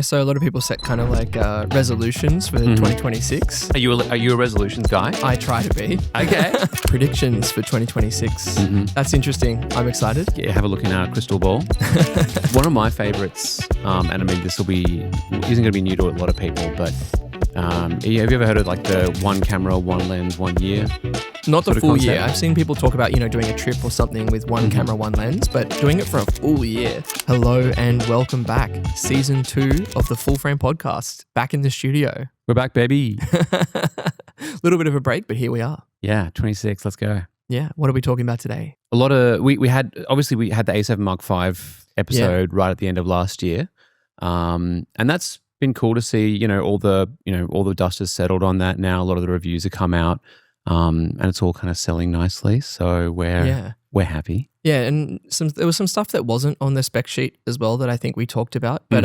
So a lot of people set kind of like resolutions for 2026. Are you a resolutions guy? I try to be. Okay. Predictions for 2026. That's interesting. I'm excited. Yeah, have a look in our crystal ball. One of my favorites, and I mean this isn't going to be new to a lot of people, but have you ever heard of like the one camera, one lens, 1 year? Not the full concept? year. I've seen people talk about, doing a trip or something with one camera, one lens, but doing it for a full year. Hello and welcome back. Season 2 of the Full Frame Podcast. Back in the studio. We're back, baby. Little bit of a break, but here we are. Yeah, 26. Let's go. Yeah. What are we talking about today? A lot of we had the A7 Mark V episode right at the end of last year, and that's been cool to see. All the dust has settled on that now. A lot of the reviews have come out, and it's all kind of selling nicely. So we're happy. Yeah, and there was some stuff that wasn't on the spec sheet as well that I think we talked about. But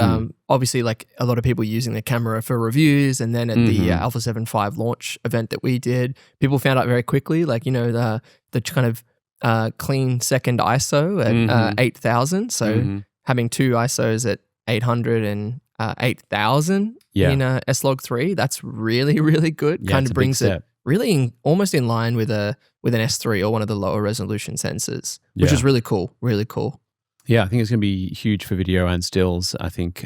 obviously, like a lot of people using the camera for reviews, and then at the Alpha 7 V launch event that we did, people found out very quickly, like the kind of clean second ISO at 8,000. So having two ISOs at 800 and 8,000 in S-Log3, that's really, really good. Yeah, kind of brings it really almost in line with an S3 or one of the lower resolution sensors, which is really cool. Really cool. Yeah, I think it's going to be huge for video and stills. I think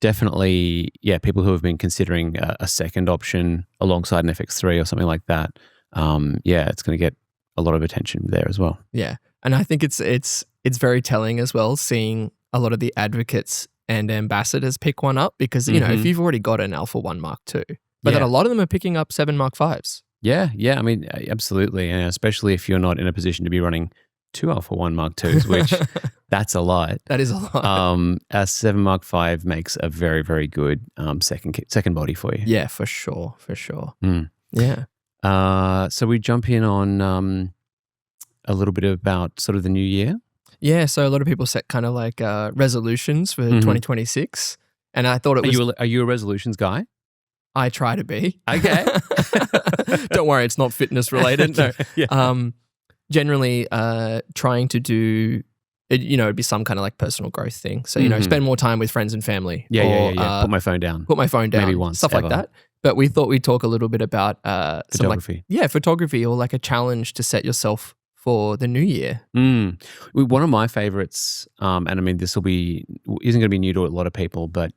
definitely, people who have been considering a second option alongside an FX3 or something like that, it's going to get a lot of attention there as well. Yeah, and I think it's very telling as well, seeing a lot of the advocates and ambassadors pick one up because, if you've already got an Alpha 1 Mark II, but then a lot of them are picking up 7 Mark Vs. Yeah, I mean, absolutely. And especially if you're not in a position to be running two Alpha 1 Mark IIs, which that's a lot. That is a lot. A 7 Mark V makes a very, very good second body for you. Yeah, for sure. Yeah. So we jump in on a little bit about sort of the new year. Yeah, so a lot of people set kind of like resolutions for 2026. And I thought it was... Are you a resolutions guy? I try to be. Okay. Don't worry, it's not fitness related. No. Yeah. Generally, trying to do, it'd be some kind of like personal growth thing. So, spend more time with friends and family. Yeah. Put my phone down. Maybe once. Stuff ever. Like that. But we thought we'd talk a little bit about photography. Photography or like a challenge to set yourself for the new year. One of my favorites, and I mean this isn't going to be new to a lot of people, but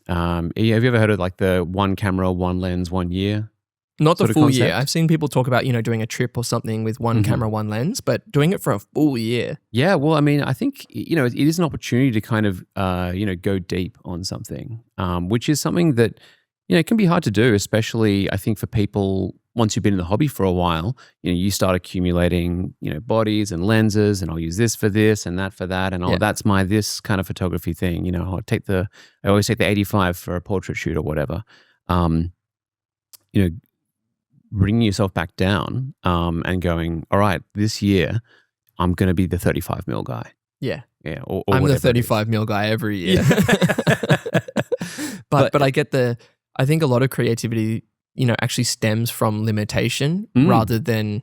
have you ever heard of like the one camera, one lens, 1 year? Not the full year. I've seen people talk about, doing a trip or something with one camera, one lens, but doing it for a full year. Yeah, well, I mean, I think, it is an opportunity to kind of, go deep on something, which is something that, it can be hard to do, especially I think for people, once you've been in the hobby for a while, you start accumulating, bodies and lenses, and I'll use this for this and that for that, and that's my this kind of photography thing. I always take the 85 for a portrait shoot or whatever. Bringing yourself back down and going, all right, this year I'm going to be the 35mm guy. Yeah. Or I'm the 35mm guy every year. Yeah. but I think a lot of creativity, actually stems from limitation rather than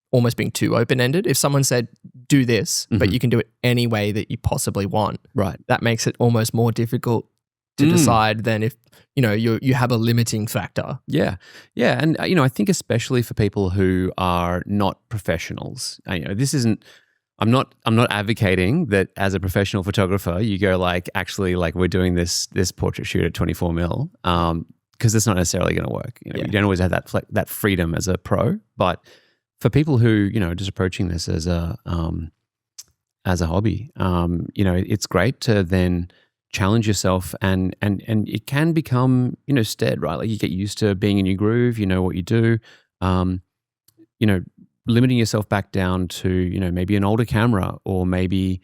almost being too open-ended. If someone said, do this, but you can do it any way that you possibly want, right? That makes it almost more difficult to decide than if, you have a limiting factor. Yeah. And, I think especially for people who are not professionals, I'm not advocating that as a professional photographer, you go like, actually, like we're doing this portrait shoot at 24mm, because it's not necessarily going to work. You don't always have that freedom as a pro, but for people who, are just approaching this as a hobby, it's great to then challenge yourself and it can become, stead, right? Like you get used to being in your groove, you know what you do, limiting yourself back down to, maybe an older camera or maybe,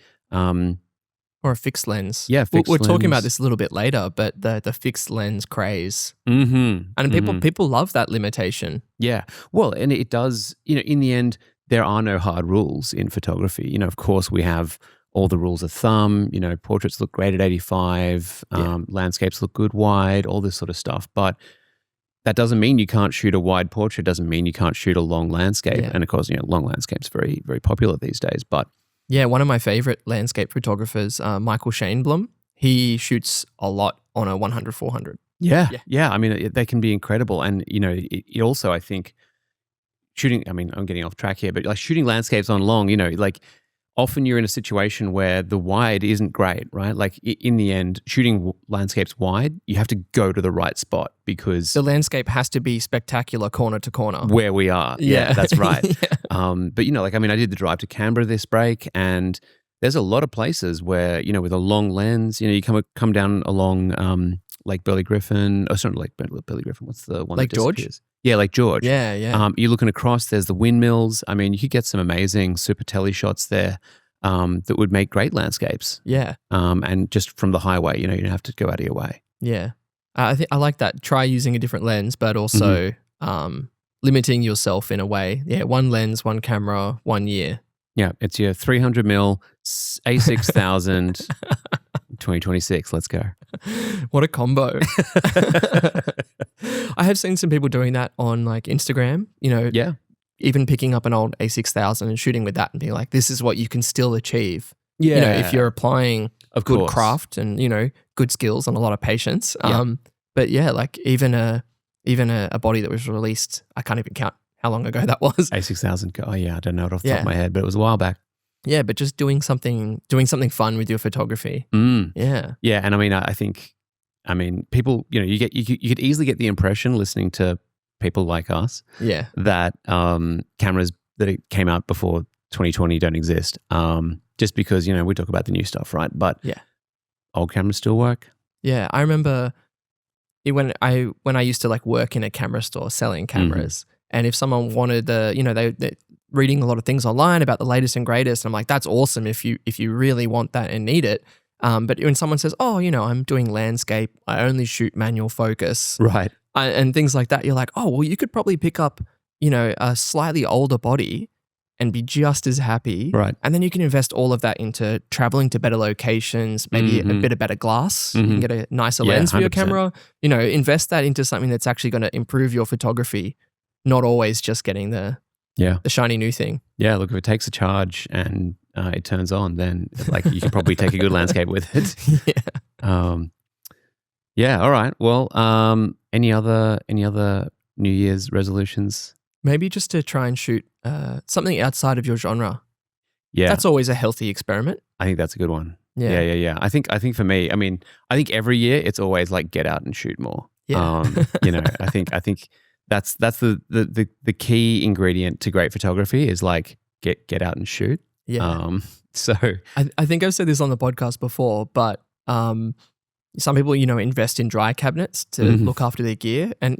or a fixed lens. Yeah, we're talking about this a little bit later, but the fixed lens craze. And people love that limitation. Yeah. Well, and it does, in the end, there are no hard rules in photography. Of course, we have all the rules of thumb, portraits look great at 85, landscapes look good wide, all this sort of stuff. But that doesn't mean you can't shoot a wide portrait, doesn't mean you can't shoot a long landscape. Yeah. And of course, long landscape's very, very popular these days. But yeah, one of my favorite landscape photographers, Michael Shaneblum, he shoots a lot on a 100-400. Yeah. I mean, they can be incredible. And, it also, I think, shooting, I mean, I'm getting off track here, but like shooting landscapes on long, like often you're in a situation where the wide isn't great, right? Like in the end, shooting landscapes wide, you have to go to the right spot because the landscape has to be spectacular corner to corner. Where we are. Yeah, that's right. Yeah. But, like, I mean, I did the drive to Canberra this break, and there's a lot of places where, with a long lens, you come down along Lake Burley Griffin. Oh, sorry, Lake Burley Griffin. What's the one Lake that George? disappears? Yeah, Lake George. Yeah. You're looking across, there's the windmills. I mean, you could get some amazing super tele shots there that would make great landscapes. Yeah. And just from the highway, you don't have to go out of your way. Yeah. I think I like that. Try using a different lens, but also limiting yourself in a way. Yeah, one lens, one camera, 1 year. Yeah, it's your 300mm A6000 2026. Let's go. What a combo. I have seen some people doing that on like Instagram, Yeah. even picking up an old A6000 and shooting with that and being like, this is what you can still achieve. Yeah. If you're applying of good course. craft and, good skills and a lot of patience. Yeah. But yeah, like even a body that was released, I can't even count how long ago that was. A6000. Oh yeah, I don't know it off the top of my head, but it was a while back. Yeah, but just doing something fun with your photography. Yeah. Yeah, and I mean, I think, people, you could easily get the impression listening to people like us, that cameras that came out before 2020 don't exist. Just because we talk about the new stuff, right? But old cameras still work. Yeah, I remember when I used to like work in a camera store selling cameras, and if someone wanted they're reading a lot of things online about the latest and greatest, and I'm like, that's awesome if you really want that and need it. But when someone says, oh, I'm doing landscape, I only shoot manual focus, right, and things like that, you're like, oh, well, you could probably pick up a slightly older body and be just as happy. Right. And then you can invest all of that into traveling to better locations, maybe a bit of better glass. You can get a nicer lens for your 100%. camera. Invest that into something that's actually going to improve your photography, not always just getting the shiny new thing. Yeah, look, if it takes a charge and it turns on, then like you can probably take a good landscape with it. Yeah. All right. Well, any other New Year's resolutions? Maybe just to try and shoot something outside of your genre. Yeah. That's always a healthy experiment. I think that's a good one. Yeah. I think for me, I think every year it's always like get out and shoot more. Yeah. I think that's the key ingredient to great photography is like get out and shoot. Yeah. So I think I've said this on the podcast before, but some people, invest in dry cabinets to look after their gear, and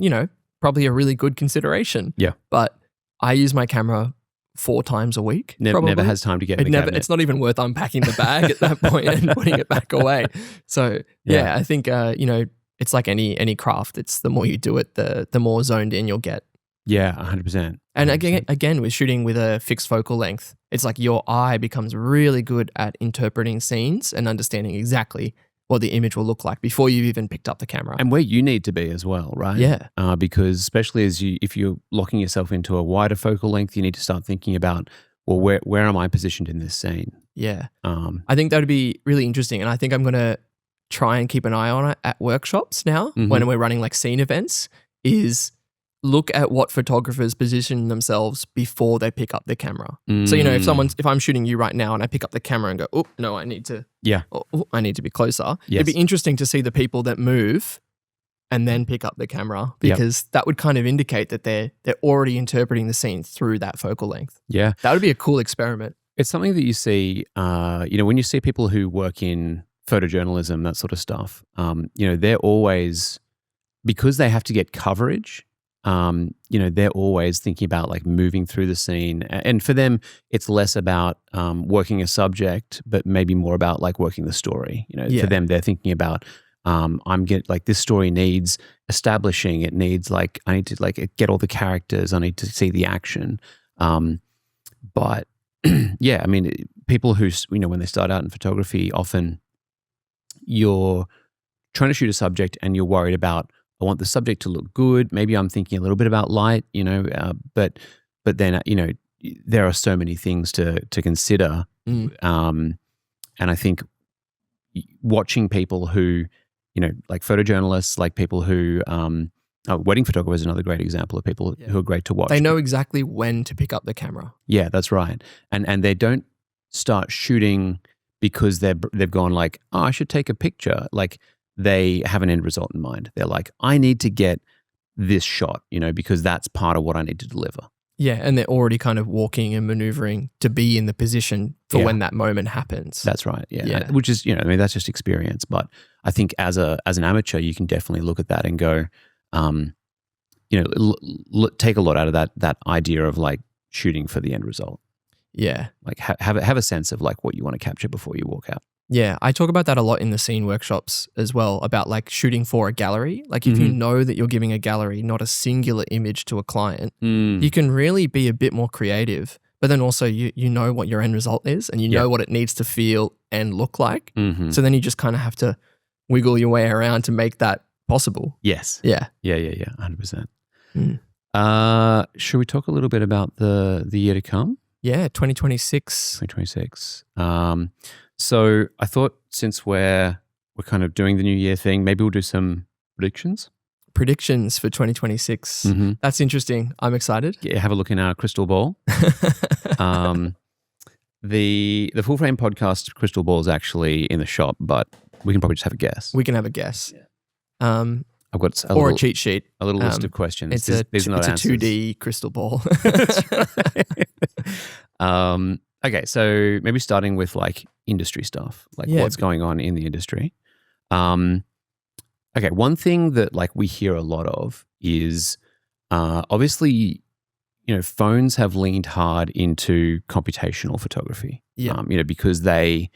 probably a really good consideration. Yeah. But I use my camera 4 times a week. Never has time to get in the cabinet. It's not even worth unpacking the bag at that point and putting it back away. So yeah, I think it's like any craft. It's the more you do it, the more zoned in you'll get. Yeah, 100%. And again, with shooting with a fixed focal length, it's like your eye becomes really good at interpreting scenes and understanding exactly what the image will look like before you've even picked up the camera. And where you need to be as well, right? Yeah. Because especially if you're locking yourself into a wider focal length, you need to start thinking about, well, where am I positioned in this scene? Yeah. I think that would be really interesting. And I think I'm going to try and keep an eye on it at workshops now when we're running like scene events, is look at what photographers position themselves before they pick up the camera. So, if I'm shooting you right now and I pick up the camera and go, oh, no, I need to be closer. Yes. It'd be interesting to see the people that move and then pick up the camera, because that would kind of indicate that they're already interpreting the scene through that focal length. Yeah. That would be a cool experiment. It's something that you see, when you see people who work in photojournalism, that sort of stuff, they're always, because they have to get coverage, they're always thinking about like moving through the scene. And for them, it's less about working a subject, but maybe more about like working the story. For them, they're thinking about, this story needs establishing. It needs like, I need to like get all the characters. I need to see the action. But yeah, people who, when they start out in photography, often you're trying to shoot a subject and you're worried about, I want the subject to look good. Maybe I'm thinking a little bit about light, but then, there are so many things to consider. And I think watching people who, like photojournalists, like people who, wedding photographers is another great example of people who are great to watch. They know exactly when to pick up the camera. Yeah, that's right. And they don't start shooting because they've gone like, oh, I should take a picture. Like they have an end result in mind. They're like, I need to get this shot, because that's part of what I need to deliver. Yeah, and they're already kind of walking and maneuvering to be in the position for when that moment happens. That's right. Yeah. Which is, that's just experience. But I think as an amateur, you can definitely look at that and go, take a lot out of that idea of like shooting for the end result. Yeah. Like have a sense of like what you want to capture before you walk out. Yeah, I talk about that a lot in the scene workshops as well, about like shooting for a gallery. Like if you know that you're giving a gallery, not a singular image to a client, you can really be a bit more creative. But then also you know what your end result is and you know what it needs to feel and look like. So then you just kind of have to wiggle your way around to make that possible. Yes. Yeah. Yeah. 100%. Should we talk a little bit about the year to come? Yeah, 2026. 2026. So I thought since we're kind of doing the New Year thing, maybe we'll do some predictions. Predictions for 2026. That's interesting. I'm excited. Yeah, have a look in our crystal ball. The Full Frame Podcast crystal ball is actually in the shop, but we can probably just have a guess. We can have a guess. Yeah. I've got a cheat sheet. A little list of questions. It's a 2D crystal ball. That's right. Okay, so maybe starting with like industry stuff, like what's going on in the industry. Okay, one thing that like we hear a lot of is obviously, phones have leaned hard into computational photography. Yeah. Because they,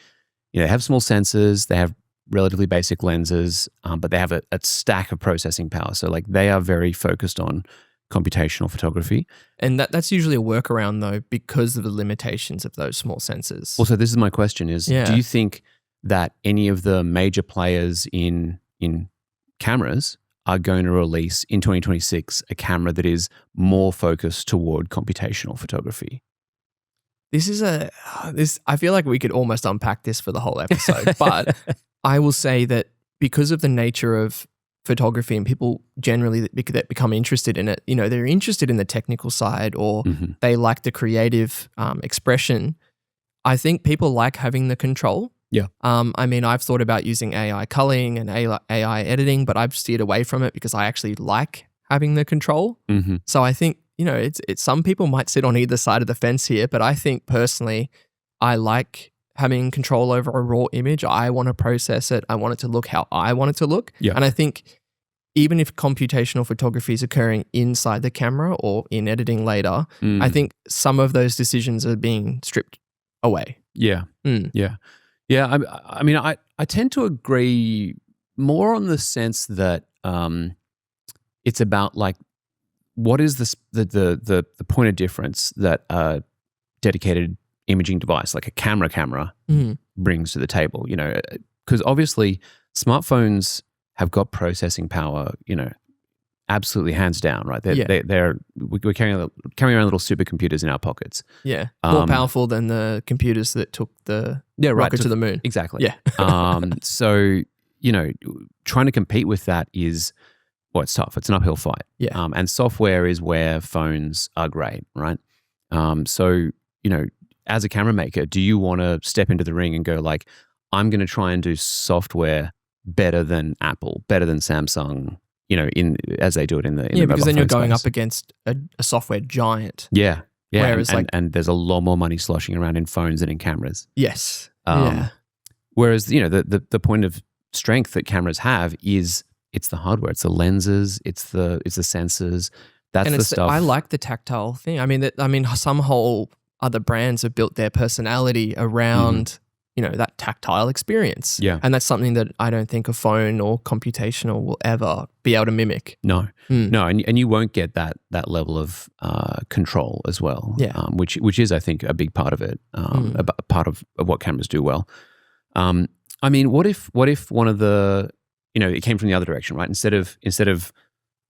have small sensors, they have relatively basic lenses, but they have a stack of processing power. So like they are very focused on computational photography. And that's usually a workaround though, because of the limitations of those small sensors. Also, this is my question is, do you think that any of the major players in cameras are going to release in 2026 a camera that is more focused toward computational photography? I feel like we could almost unpack this for the whole episode, but I will say that because of the nature of photography and people generally that become interested in it, they're interested in the technical side or they like the creative expression. I think people like having the control. Yeah. I mean, I've thought about using AI culling and AI editing, but I've steered away from it because I actually like having the control. So I think, it's some people might sit on either side of the fence here, but I think personally, I like having control over a raw image. I want to process it. I want it to look how I want it to look. Yeah. And I think even if computational photography is occurring inside the camera or in editing later, I think some of those decisions are being stripped away. Yeah. Yeah. Yeah. I mean, I tend to agree more on the sense that it's about like, what is the point of difference that a dedicated imaging device like a camera brings to the table, because obviously smartphones have got processing power, absolutely hands down, right? We're carrying around little supercomputers in our pockets. Yeah, more powerful than the computers that took the rocket to the moon. Exactly. Yeah. So, trying to compete with that is, it's tough. It's an uphill fight. Yeah. And software is where phones are great, right? So, as a camera maker, do you want to step into the ring and go like, I'm going to try and do software better than Apple, better than Samsung, as they do it in the because then you're going space. up against a software giant. Yeah. Whereas and there's a lot more money sloshing around in phones than in cameras. Yes. Whereas, the point of strength that cameras have is it's the hardware, it's the lenses, it's the sensors. That's the stuff. I like the tactile thing. I mean, some whole other brands have built their personality around, that tactile experience. Yeah. And that's something that I don't think a phone or computational will ever be able to mimic. No. No, and you won't get that level of control as well. Yeah. Which is, I think, a big part of it, a part of what cameras do well. I mean, what if one of the, it came from the other direction, right? Instead of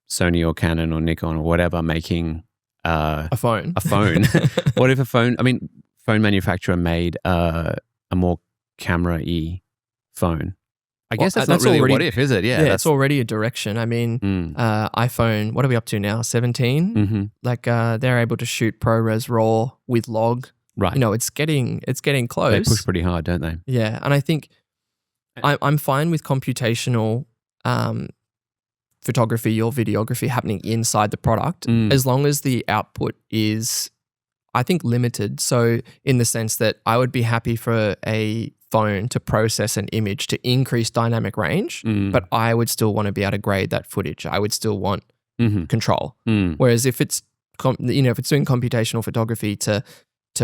Sony or Canon or Nikon or whatever making a phone. What if phone manufacturer made a more camera-y phone. I guess that's not that's really already- a what if, is it? Yeah, it's already a direction. I mean, iPhone, what are we up to now? 17? Mm-hmm. Like they're able to shoot ProRes RAW with log. Right. You know, it's getting close. They push pretty hard, don't they? Yeah, and I think I'm fine with computational photography or videography happening inside the product as long as the output is, I think, limited. So in the sense that I would be happy for a phone to process an image to increase dynamic range, but I would still want to be able to grade that footage. I would still want control. Whereas if it's if it's doing computational photography to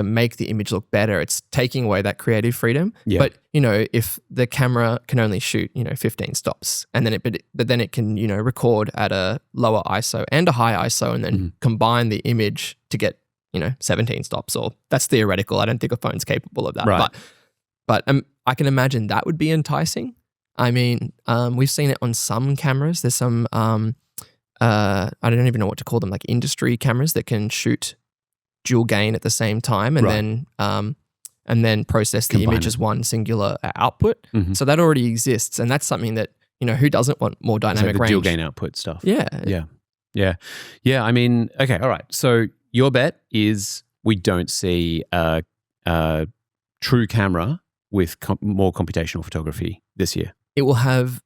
make the image look better, it's taking away that creative freedom. Yeah. But if the camera can only shoot 15 stops, and then then it can record at a lower ISO and a high ISO, and then combine the image to get 17 stops, or that's theoretical. I don't think a phone's capable of that. Right. But I can imagine that would be enticing. I mean, we've seen it on some cameras. There's some I don't even know what to call them, like industry cameras that can shoot dual gain at the same time, and then process the image as one singular output. So that already exists, and that's something that who doesn't want more dynamic range? Dual gain output stuff. Yeah. I mean, okay, all right. So your bet is we don't see a true camera with more computational photography this year. It will have,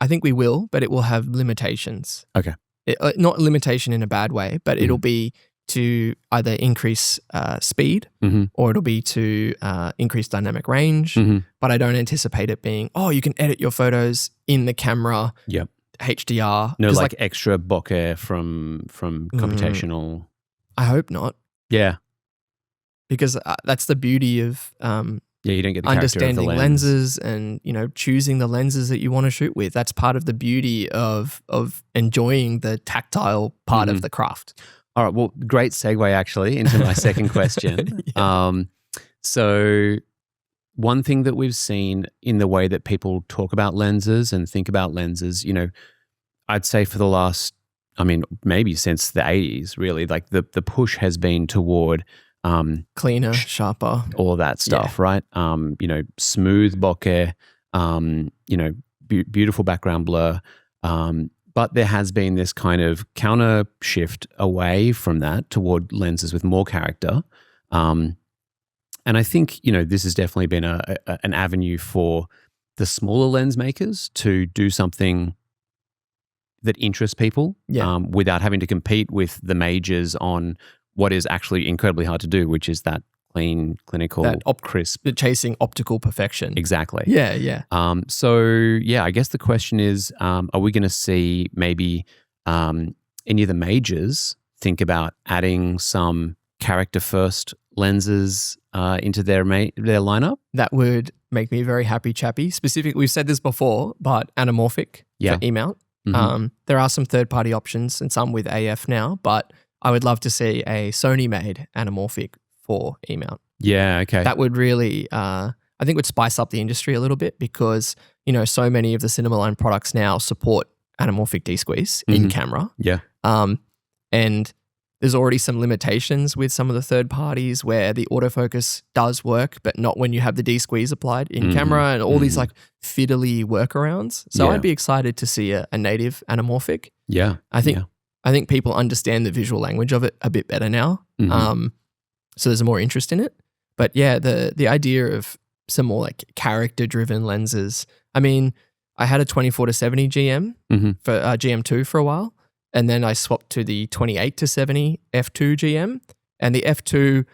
I think we will, but it will have limitations. Okay. Not limitation in a bad way, but it'll be to either increase speed or it'll be to increase dynamic range. But I don't anticipate it being, you can edit your photos in the camera. Yep. HDR. No, like extra bokeh from computational. I hope not. Yeah. Because that's the beauty of you don't get the understanding of the lenses and choosing the lenses that you want to shoot with. That's part of the beauty of enjoying the tactile part of the craft. All right. Well, great segue actually into my second question. So one thing that we've seen in the way that people talk about lenses and think about lenses, I'd say for the last, maybe since the 80s, really, like the push has been toward cleaner, sharper, all of that stuff, right? Smooth bokeh, beautiful background blur. But there has been this kind of counter shift away from that toward lenses with more character. And I think, this has definitely been an avenue for the smaller lens makers to do something that interests people without having to compete with the majors on what is actually incredibly hard to do, which is that clean, clinical, crisp. Chasing optical perfection. Exactly. Yeah. I guess the question is, are we going to see maybe any of the majors think about adding some character-first lenses into their lineup? That would make me very happy, chappy. Specifically, we've said this before, but anamorphic for E-mount. There are some third-party options and some with AF now, but I would love to see a Sony-made anamorphic for E-mount. Yeah, okay. That would really, I think would spice up the industry a little bit because, so many of the cinema line products now support anamorphic D-squeeze in camera. Yeah. And there's already some limitations with some of the third parties where the autofocus does work, but not when you have the D-squeeze applied in camera and all these like fiddly workarounds. So I'd be excited to see a native anamorphic. Yeah. I think people understand the visual language of it a bit better now. So there's more interest in it. But yeah, the idea of some more like character-driven lenses. I mean, I had a 24-70 GM for GM2 for a while, and then I swapped to the 28-70 f2 GM, and the f2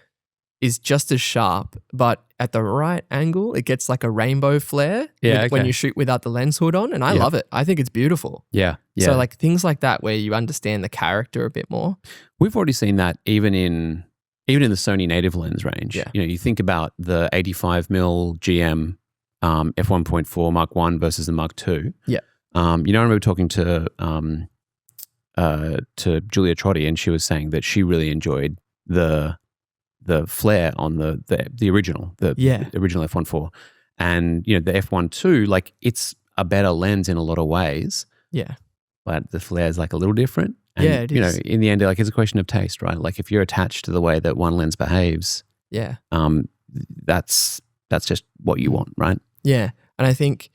is just as sharp, but at the right angle, it gets like a rainbow flare when you shoot without the lens hood on, and I love it. I think it's beautiful. Yeah. So like things like that where you understand the character a bit more. We've already seen that even in the Sony native lens range. Yeah. You think about the 85mm GM f1.4 Mark 1 versus the Mark 2. Yeah. I remember talking to Julia Trotti, and she was saying that she really enjoyed the flare on the original, original f1.4, and the f1.2, like it's a better lens in a lot of ways. Yeah, but the flare is like a little different. And, it is. In the end, like it's a question of taste, right? Like if you're attached to the way that one lens behaves, that's just what you want, right? Yeah, And I think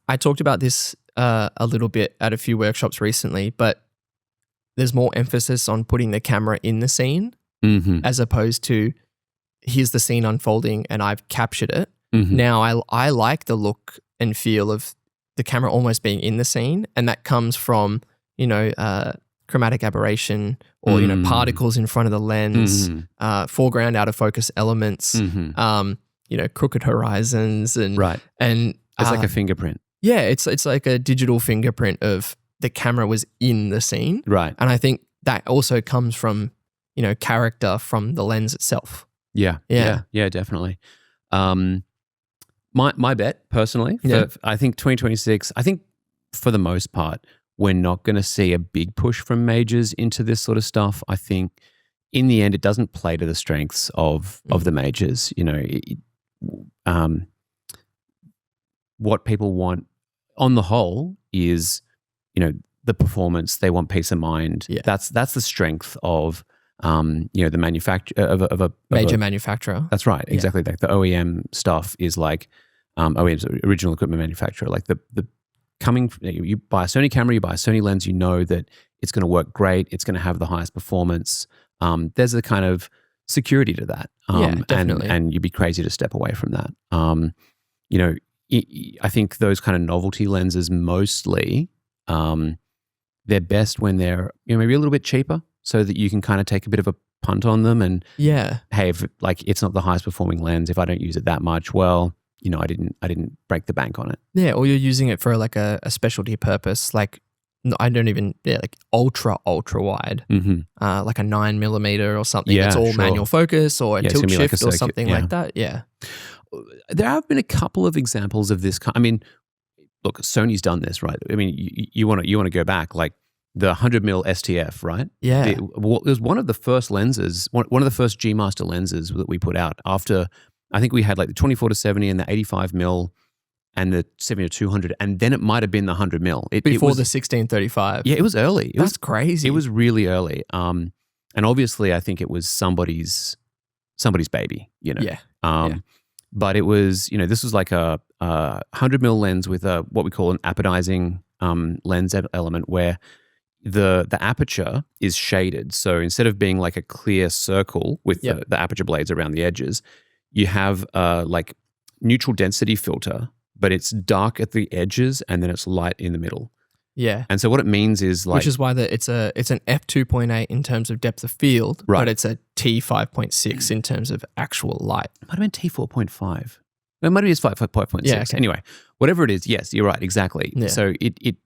I talked about this a little bit at a few workshops recently, but there's more emphasis on putting the camera in the scene as opposed to here's the scene unfolding and I've captured it. Now I like the look and feel of the camera almost being in the scene, and that comes from, chromatic aberration or, particles in front of the lens, foreground out of focus elements, crooked horizons and It's like a fingerprint. Yeah, it's like a digital fingerprint of the camera was in the scene. Right. And I think that also comes from, character from the lens itself. Yeah, definitely. My bet personally, I think 2026, I think for the most part, we're not going to see a big push from majors into this sort of stuff. I think in the end, it doesn't play to the strengths of the majors. What people want on the whole is, the performance. They want peace of mind. Yeah. That's the strength of the manufacturer of a major manufacturer. That's right, exactly. Like the OEM stuff is like OEM's original equipment manufacturer. Like the coming, you buy a Sony camera, you buy a Sony lens, you know that it's going to work great. It's going to have the highest performance. There's a kind of security to that. Definitely. And you'd be crazy to step away from that. I think those kind of novelty lenses mostly, they're best when they're maybe a little bit cheaper, so that you can kind of take a bit of a punt on them. And hey, if it's not the highest performing lens, if I don't use it that much, well, I didn't break the bank on it. Yeah, or you're using it for like a specialty purpose, like like ultra wide, like a 9mm or something. It's all manual focus or a tilt shift like or something like that. Yeah. There have been a couple of examples of this. I mean, look, Sony's done this, right? I mean, you want to go back, like the 100mm STF, right? Yeah. It was one of the first lenses, one of the first G Master lenses that we put out after. I think we had like the 24-70 and the 85mm and the 70-200, and then it might have been the 100mm. Before the 16-35. Yeah, it was early. That's crazy. It was really early. And obviously, I think it was somebody's baby. Yeah. But it was, this was like a 100mm lens with what we call an apodizing lens element, where the aperture is shaded. So instead of being like a clear circle with the aperture blades around the edges, you have like neutral density filter, but it's dark at the edges and then it's light in the middle. Yeah. And so what it means is like... Which is why it's an f2.8 in terms of depth of field, but it's a T5.6 in terms of actual light. It might have been T4.5. It might have been 5.6. Yeah, okay. Anyway, whatever it is, yes, you're right, exactly. Yeah. So it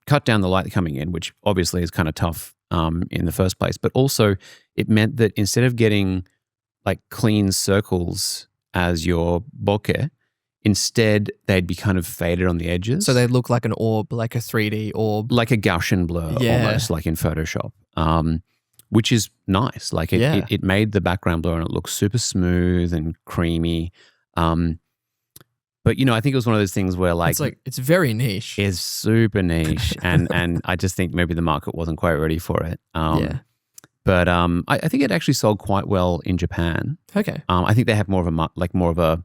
cut down the light coming in, which obviously is kind of tough in the first place. But also it meant that instead of getting like clean circles as your bokeh, instead they'd be kind of faded on the edges. So they'd look like an orb, like a 3D orb. Like a Gaussian blur almost, like in Photoshop, which is nice. Like it made the background blur and it looked super smooth and creamy. But I think it was one of those things where it's very niche. It's super niche, and I just think maybe the market wasn't quite ready for it. But I think it actually sold quite well in Japan. Okay. I think they have more of a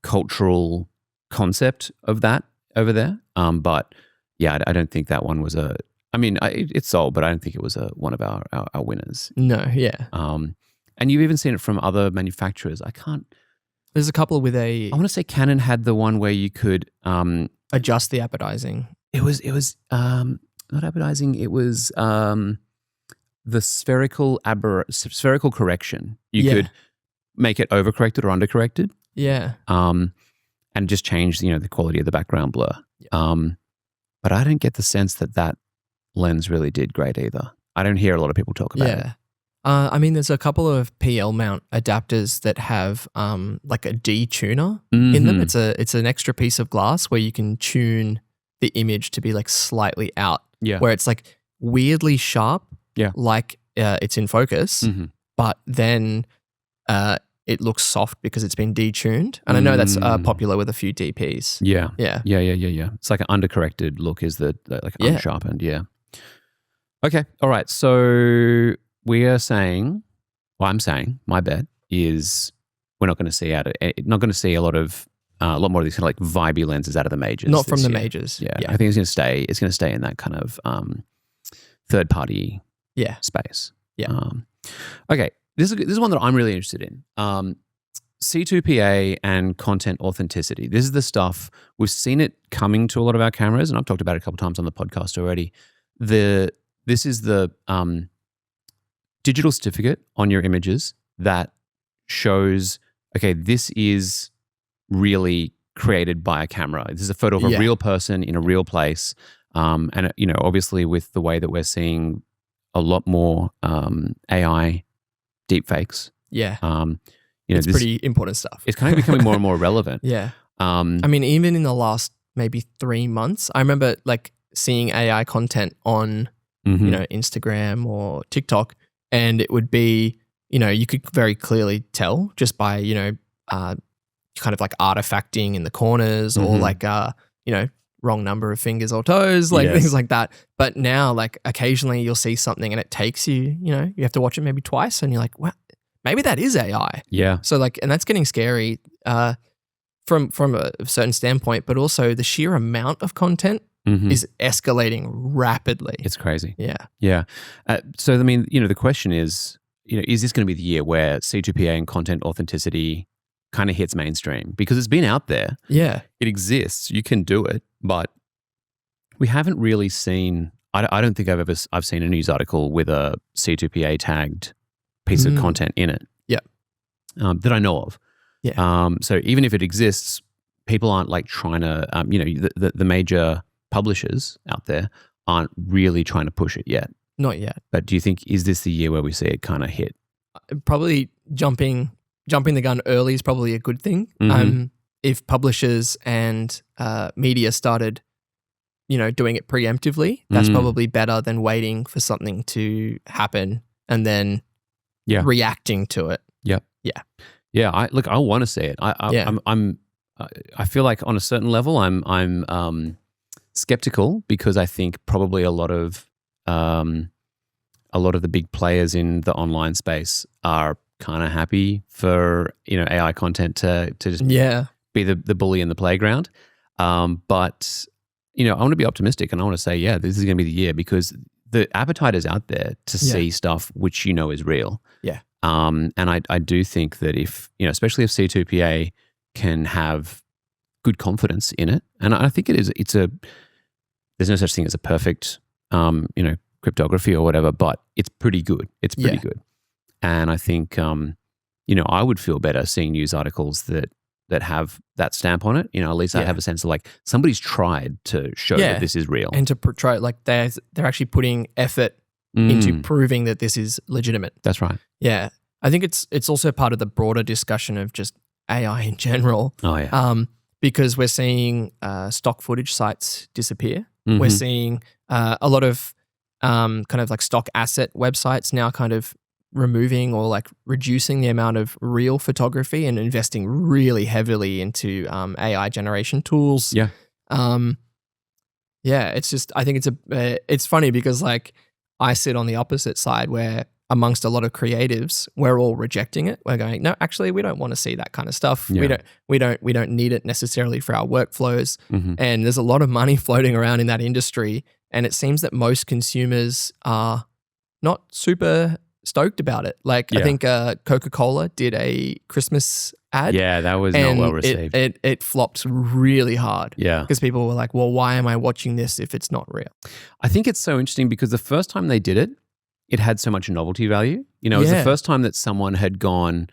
cultural concept of that over there. But yeah, I don't think that one was it sold, but I don't think it was one of our winners. No. Yeah. And you've even seen it from other manufacturers. There's a couple with I want to say Canon had the one where you could adjust the apodizing. It was not apodizing. It was the spherical correction. You could make it overcorrected or undercorrected. Yeah. And just change the quality of the background blur. But I didn't get the sense that lens really did great either. I don't hear a lot of people talk about it. There's a couple of PL mount adapters that have like a detuner in them. It's an extra piece of glass where you can tune the image to be like slightly out. Yeah. Where it's like weirdly sharp. Yeah. Like it's in focus, but then it looks soft because it's been detuned. And I know that's popular with a few DPs. Yeah. Yeah. It's like an undercorrected look is like unsharpened. Yeah. Okay. All right. So I'm saying, my bet is we're not going to see a lot of a lot more of these kind of like vibey lenses out of the majors. Not from the year. majors. Yeah. I think it's going to stay. It's going to stay in that kind of third party space. Yeah. Okay. This is one that I'm really interested in. C2PA and content authenticity. This is the stuff, we've seen it coming to a lot of our cameras, and I've talked about it a couple of times on the podcast already. This is the digital certificate on your images that shows, okay, this is really created by a camera. This is a photo of a real person in a real place. And, obviously with the way that we're seeing a lot more AI deepfakes. Yeah. It's pretty important stuff. It's kind of becoming more and more relevant. Yeah. I mean, even in the last maybe 3 months, I remember like seeing AI content on, Instagram or TikTok, and it would be, you could very clearly tell just by, kind of like artifacting in the corners or like, wrong number of fingers or toes, like things like that. But now, like occasionally you'll see something and it takes you, you have to watch it maybe twice and you're like, wow, maybe that is AI. Yeah. So like, and that's getting scary from a certain standpoint, but also the sheer amount of content is escalating rapidly. It's crazy. Yeah. Yeah. So, I mean, the question is this going to be the year where C2PA and content authenticity kind of hits mainstream? Because it's been out there. Yeah. It exists. You can do it, but we haven't really seen, I don't think I've seen a news article with a C2PA tagged piece of content in it. Yeah. That I know of. Yeah. So even if it exists, people aren't like trying to, the major publishers out there aren't really trying to push it yet. Not yet. But do you think, is this the year where we see it kind of hit? Probably jumping the gun early is probably a good thing. If publishers and media started, doing it preemptively, that's probably better than waiting for something to happen and then reacting to it. Yep. Yeah. Yeah. I want to see it. I feel like on a certain level, I'm skeptical because I think probably a lot of the big players in the online space are kind of happy for AI content to just be the bully in the playground. But I want to be optimistic and I want to say, this is going to be the year because the appetite is out there to see stuff which is real. Yeah. And I do think that if especially if C2PA can have good confidence in it, and I think there's no such thing as a perfect cryptography or whatever, but it's pretty good. It's pretty good. And I think, I would feel better seeing news articles that have that stamp on it. At least I have a sense of like somebody's tried to show that this is real. And to portray like they're actually putting effort into proving that this is legitimate. That's right. Yeah. I think it's also part of the broader discussion of just AI in general. Oh, yeah. Because we're seeing stock footage sites disappear. We're seeing a lot of kind of like stock asset websites now kind of removing or like reducing the amount of real photography and investing really heavily into AI generation tools. Yeah. It's just, I think it's funny because like I sit on the opposite side where amongst a lot of creatives, we're all rejecting it. We're going, no, actually, we don't want to see that kind of stuff. Yeah. We don't need it necessarily for our workflows. And there's a lot of money floating around in that industry. And it seems that most consumers are not super stoked about it. Like I think Coca-Cola did a Christmas ad. Yeah, that was not well received. It flopped really hard. Yeah. Because people were like, well, why am I watching this if it's not real? I think it's so interesting because the first time they did it, it had so much novelty value. It was the first time that someone had gone,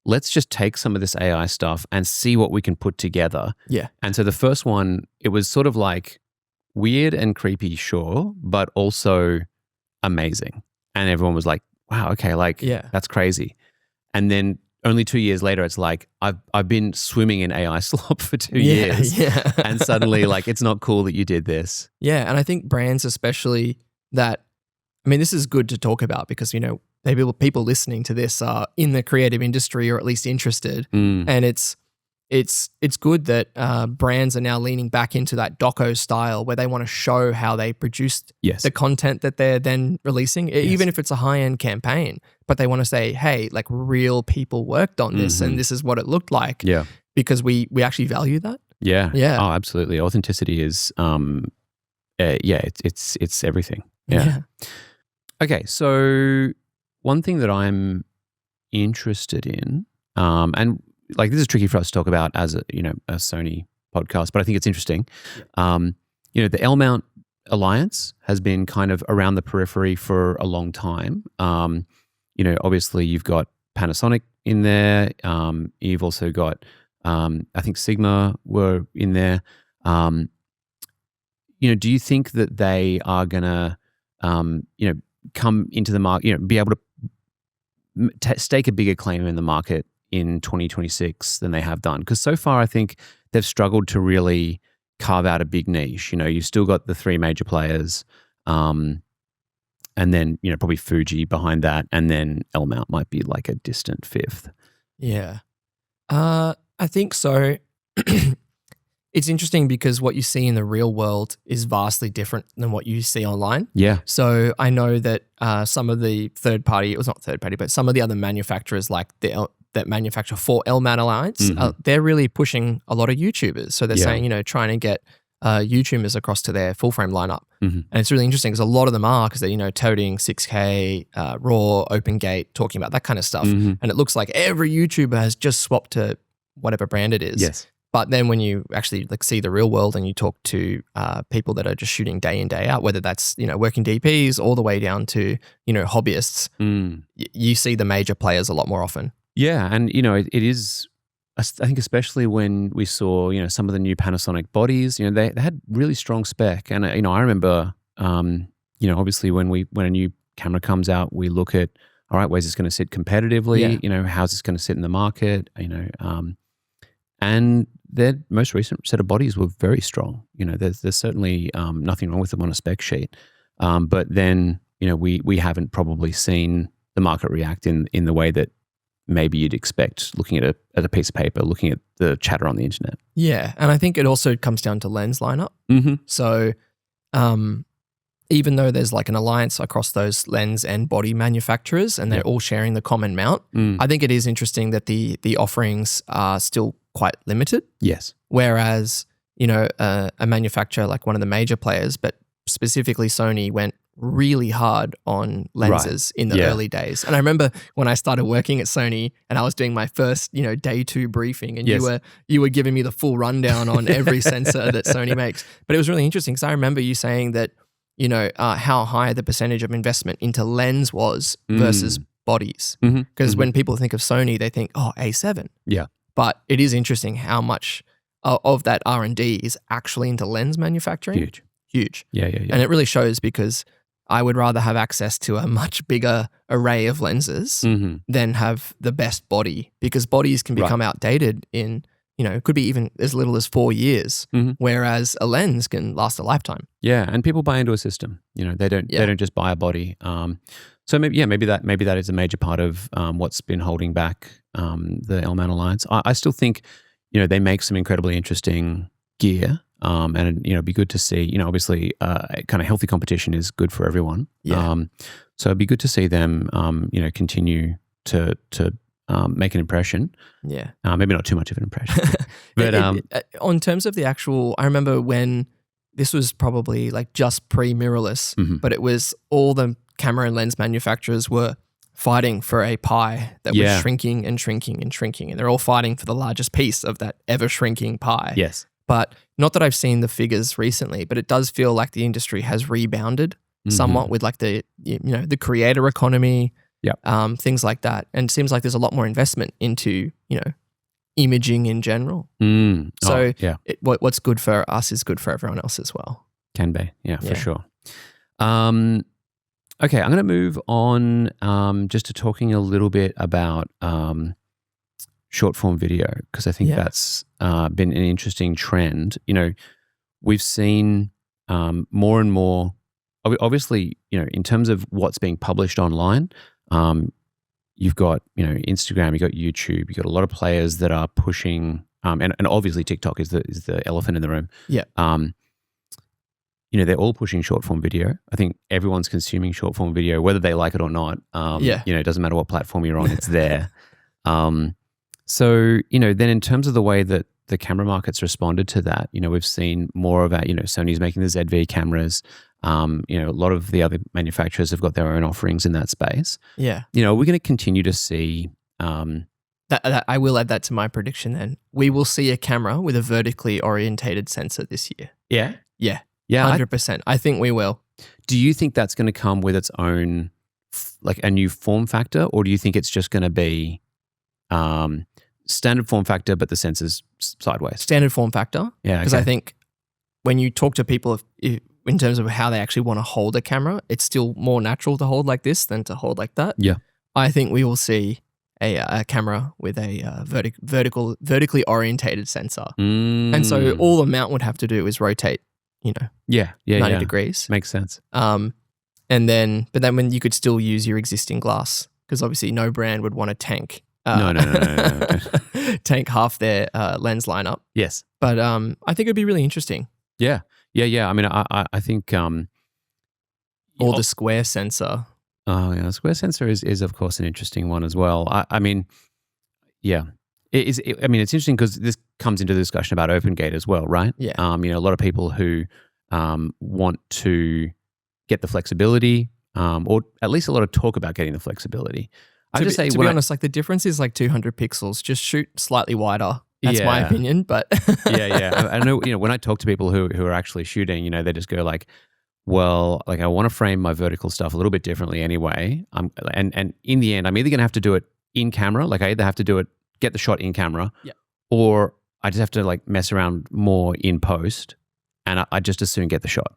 let's just take some of this AI stuff and see what we can put together. Yeah. And so the first one, it was sort of like weird and creepy, sure, but also amazing. And everyone was like, wow, okay, that's crazy. And then only 2 years later, it's like, I've been swimming in AI slop for 2 years. Yeah. And suddenly it's not cool that you did this. Yeah. And I think brands especially that, I mean, this is good to talk about because, maybe people listening to this are in the creative industry or at least interested. And it's good that brands are now leaning back into that doco style where they want to show how they produced the content that they're then releasing, even if it's a high-end campaign. But they want to say, hey, like real people worked on this and this is what it looked like. Yeah. because we actually value that. Yeah. Yeah. Oh, absolutely. Authenticity is, it's everything. Yeah. Okay. So one thing that I'm interested in, and like this is tricky for us to talk about as a Sony podcast, but I think it's interesting. The L mount alliance has been kind of around the periphery for a long time. Obviously you've got Panasonic in there. You've also got, I think Sigma were in there. Do you think that they are going to, come into the market, be able to stake a bigger claim in the market in 2026 than they have done? Because so far I think they've struggled to really carve out a big niche. You've still got the three major players, and then probably Fuji behind that, and then L mount might be like a distant fifth. Yeah, I think so. It's interesting because what you see in the real world is vastly different than what you see online. Yeah. So I know that some of the third party, it was not third party, but some of the other manufacturers like that manufacture for L mount alliance, they're really pushing a lot of YouTubers. So they're saying, trying to get YouTubers across to their full frame lineup. And it's really interesting because a lot of them are, because they're, toting 6K, RAW, OpenGate, talking about that kind of stuff. And it looks like every YouTuber has just swapped to whatever brand it is. Yes. But then when you actually see the real world and you talk to people that are just shooting day in, day out, whether that's, working DPs all the way down to, hobbyists, you see the major players a lot more often. Yeah. And, it is, I think especially when we saw, some of the new Panasonic bodies, they had really strong spec. And, I remember, obviously when a new camera comes out, we look at, all right, where's this going to sit competitively? Yeah. How's this going to sit in the market? And their most recent set of bodies were very strong. There's certainly nothing wrong with them on a spec sheet. But then, we haven't probably seen the market react in the way that maybe you'd expect looking at a piece of paper, looking at the chatter on the internet. Yeah. And I think it also comes down to lens lineup. So even though there's like an alliance across those lens and body manufacturers and they're all sharing the common mount, I think it is interesting that the offerings are still quite limited. Yes. Whereas, a manufacturer like one of the major players, but specifically Sony, went really hard on lenses in the early days. And I remember when I started working at Sony and I was doing my first, day 2 briefing, and you were giving me the full rundown on every sensor that Sony makes. But it was really interesting because I remember you saying that, how high the percentage of investment into lens was versus bodies. Because when people think of Sony, they think, oh, A7. Yeah. But it is interesting how much of that R&D is actually into lens manufacturing. Huge. Yeah. And it really shows, because I would rather have access to a much bigger array of lenses than have the best body, because bodies can become outdated in, it could be even as little as 4 years, whereas a lens can last a lifetime. Yeah, and people buy into a system. They don't just buy a body. So maybe that is a major part of what's been holding back the L mount alliance. I still think they make some incredibly interesting gear, and it'd be good to see. Obviously, kind of healthy competition is good for everyone. Yeah. So it'd be good to see them, continue to make an impression. Yeah. Maybe not too much of an impression, but on terms of the actual, I remember when this was probably like just pre-mirrorless, but it was all the camera and lens manufacturers were fighting for a pie that was shrinking and shrinking and shrinking. And they're all fighting for the largest piece of that ever shrinking pie. Yes. But not that I've seen the figures recently, but it does feel like the industry has rebounded somewhat with like the creator economy, things like that. And it seems like there's a lot more investment into, imaging in general. So what's good for us is good for everyone else as well. Can be. Yeah, for sure. Okay, I'm going to move on just to talking a little bit about short form video, because I think that's been an interesting trend. We've seen more and more, obviously, in terms of what's being published online, you've got, Instagram, you've got YouTube, you've got a lot of players that are pushing, and obviously TikTok is the elephant in the room. Yeah. They're all pushing short form video. I think everyone's consuming short form video, whether they like it or not. It doesn't matter what platform you're on, it's there. So, then in terms of the way that the camera market's responded to that, we've seen more of that, Sony's making the ZV cameras. A lot of the other manufacturers have got their own offerings in that space. Yeah. We're going to continue to see... That I will add that to my prediction then. We will see a camera with a vertically orientated sensor this year. Yeah? Yeah. Yeah. 100%. I think we will. Do you think that's going to come with its own, like a new form factor, or do you think it's just going to be standard form factor, but the sensor's sideways? Standard form factor. Yeah. Because I think when you talk to people in terms of how they actually want to hold a camera, it's still more natural to hold like this than to hold like that. Yeah. I think we will see a camera with a vertically orientated sensor. And so all the mount would have to do is rotate, 90 degrees. Makes sense. But then when you could still use your existing glass, because obviously no brand would want to tank. No. Tank half their lens lineup. Yes. But I think it'd be really interesting. Yeah. I mean, I think... or the square sensor. Oh, yeah. Square sensor is of course an interesting one as well. I mean, yeah. It's interesting because this comes into the discussion about open gate as well, right? Yeah. A lot of people who want to get the flexibility, or at least a lot of talk about getting the flexibility. To be honest, like the difference is like 200 pixels. Just shoot slightly wider. That's my opinion, but yeah. I know, when I talk to people who are actually shooting, they just go like, well, like I want to frame my vertical stuff a little bit differently anyway. And in the end, I'm either going to have to do it in camera, like I either have to get the shot in camera, or I just have to like mess around more in post, and I just as soon get the shot.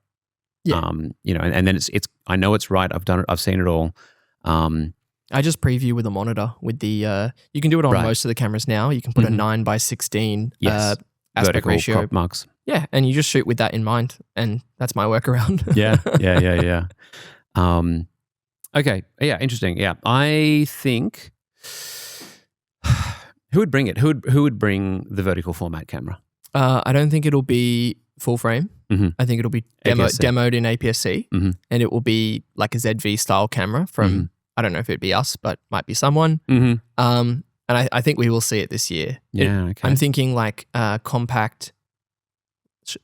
Yeah. And then it's I know it's right. I've done it. I've seen it all. I just preview with a monitor with the you can do it on most of the cameras now. You can put a 9:16 aspect vertical ratio crop marks. Yeah, and you just shoot with that in mind, and that's my workaround. Yeah. Okay. Yeah. Interesting. Yeah. I think who would bring it? Who would bring the vertical format camera? I don't think it'll be full frame. Mm-hmm. I think it'll be demoed in APS-C, and it will be like a ZV style camera from I don't know if it'd be us, but might be someone. Mm-hmm. And I think we will see it this year. Yeah. Okay. I'm thinking like compact,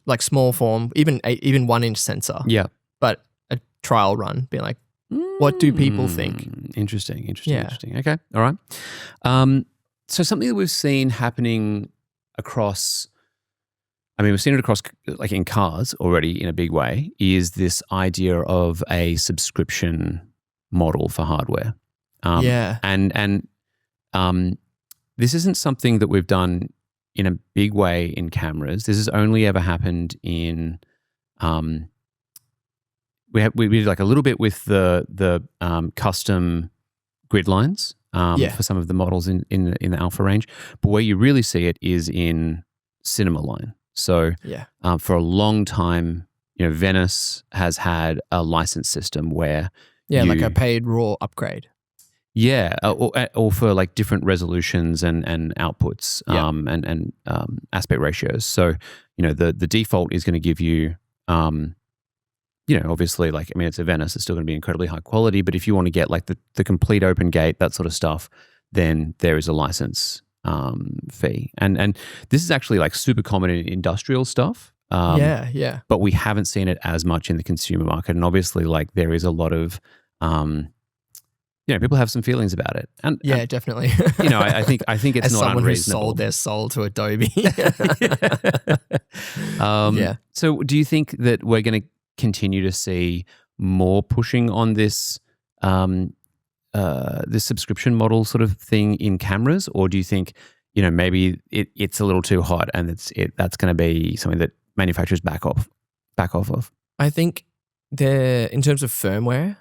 like small form, even 1-inch sensor. Yeah. But a trial run, being like, what do people think? Interesting. Okay. All right. So something that we've seen happening across, we've seen it across like in cars already in a big way, is this idea of a subscription model for hardware. And this isn't something that we've done in a big way in cameras. This has only ever happened in we did like a little bit with the custom grid lines for some of the models in the alpha range, but where you really see it is in cinema line. So for a long time, Venice has had a license system where like a paid raw upgrade. Yeah, or for like different resolutions and outputs and aspect ratios. So, the default is going to give you, obviously like, it's a Venice, it's still going to be incredibly high quality, but if you want to get like the complete open gate, that sort of stuff, then there is a license fee. And this is actually like super common in industrial stuff. But we haven't seen it as much in the consumer market. And obviously like there is a lot of, people have some feelings about it. And definitely. I think it's as not someone unreasonable. Who sold their soul to Adobe. So do you think that we're going to continue to see more pushing on this this subscription model sort of thing in cameras, or do you think maybe it's a little too hot and that's going to be something that manufacturers back off of? I think in terms of firmware,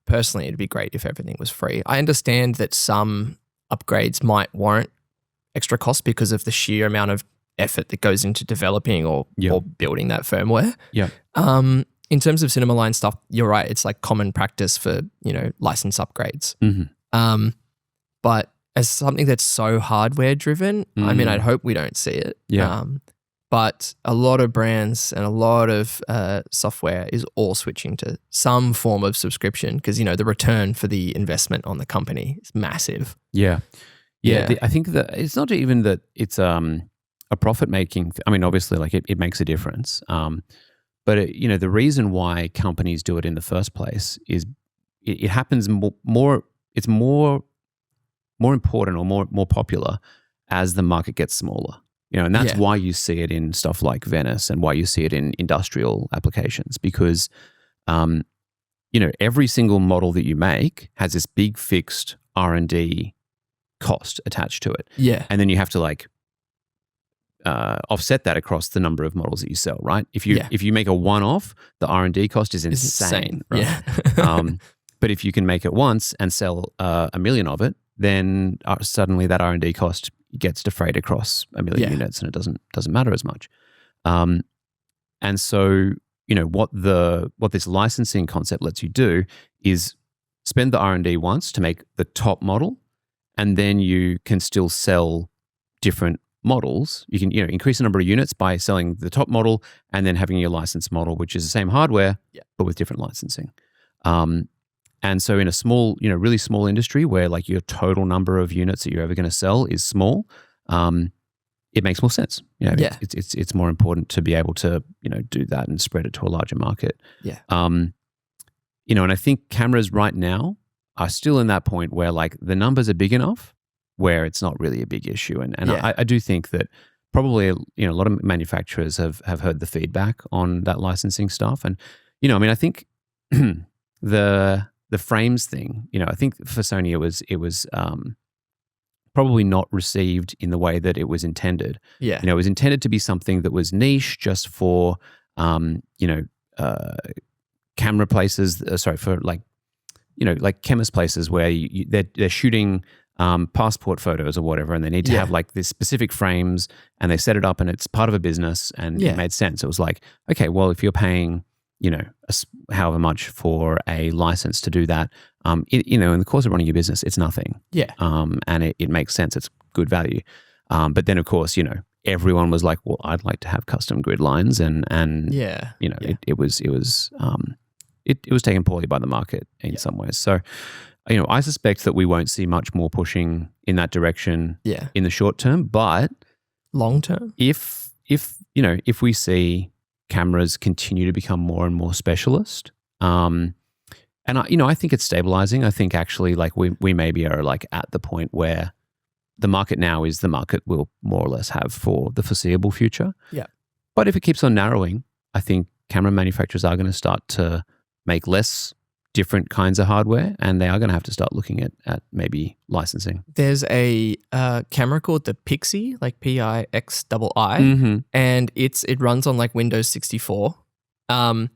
personally, it'd be great if everything was free. I understand that some upgrades might warrant extra cost because of the sheer amount of effort that goes into developing or building that firmware. Yeah. In terms of cinema line stuff, you're right. It's like common practice for, license upgrades. Mm-hmm. But as something that's so hardware driven, I'd hope we don't see it. Yeah. But a lot of brands and a lot of software is all switching to some form of subscription because, the return for the investment on the company is massive. Yeah. Yeah. I think that it's not even that it's a profit making. I mean, obviously, like it makes a difference. But the reason why companies do it in the first place is it happens more. It's more important or more popular as the market gets smaller. And that's why you see it in stuff like Venice and why you see it in industrial applications, because every single model that you make has this big fixed R&D cost attached to it. Yeah. And then you have to like offset that across the number of models that you sell, right? If you make a one-off, the R&D cost is insane. Right? Yeah. But if you can make it once and sell 1 million of it, then suddenly that R&D cost gets defrayed across 1 million units, and it doesn't matter as much. And so, what this licensing concept lets you do is spend the R&D once to make the top model, and then you can still sell different models. You can increase the number of units by selling the top model and then having your licensed model, which is the same hardware but with different licensing. And so in a small, really small industry where like your total number of units that you're ever going to sell is small, it makes more sense. It's more important to be able to do that and spread it to a larger market. Yeah. And I think cameras right now are still in that point where like the numbers are big enough where it's not really a big issue. And I do think that probably a lot of manufacturers have heard the feedback on that licensing stuff. And I think the frames thing, I think for Sony it was probably not received in the way that it was intended. Yeah. It was intended to be something that was niche just for camera places, for like chemist places where they're shooting passport photos or whatever, and they need to have like this specific frames, and they set it up and it's part of a business, and it made sense. It was like, okay, well, if you're paying however much for a license to do that, in the course of running your business, it's nothing. Yeah. And it makes sense. It's good value. But then of course, everyone was like, well, I'd like to have custom grid lines, and it was taken poorly by the market in some ways. So, I suspect that we won't see much more pushing in that direction in the short term, but long term, if we see cameras continue to become more and more specialist, and I think it's stabilizing. I think actually like we maybe are like at the point where the market now is the market we'll more or less have for the foreseeable future. Yeah. But if it keeps on narrowing, I think camera manufacturers are going to start to make less different kinds of hardware, and they are going to have to start looking at maybe licensing. There's a camera called the Pixie, like Pixii, and it runs on like Windows 64. And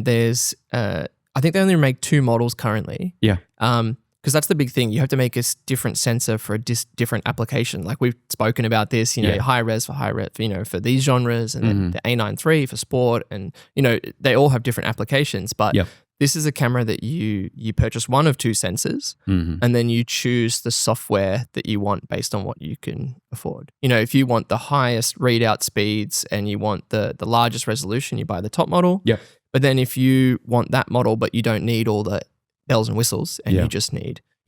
there's I think they only make 2 models currently. Yeah. Because that's the big thing. You have to make a different sensor for a different application. Like we've spoken about this, high res for high res, for these genres, and then the A9 III for sport, and they all have different applications. But this is a camera that you purchase one of 2 sensors, and then you choose the software that you want based on what you can afford. If you want the highest readout speeds and you want the largest resolution, you buy the top model. Yeah. But then if you want that model, but you don't need all the bells and whistles, and you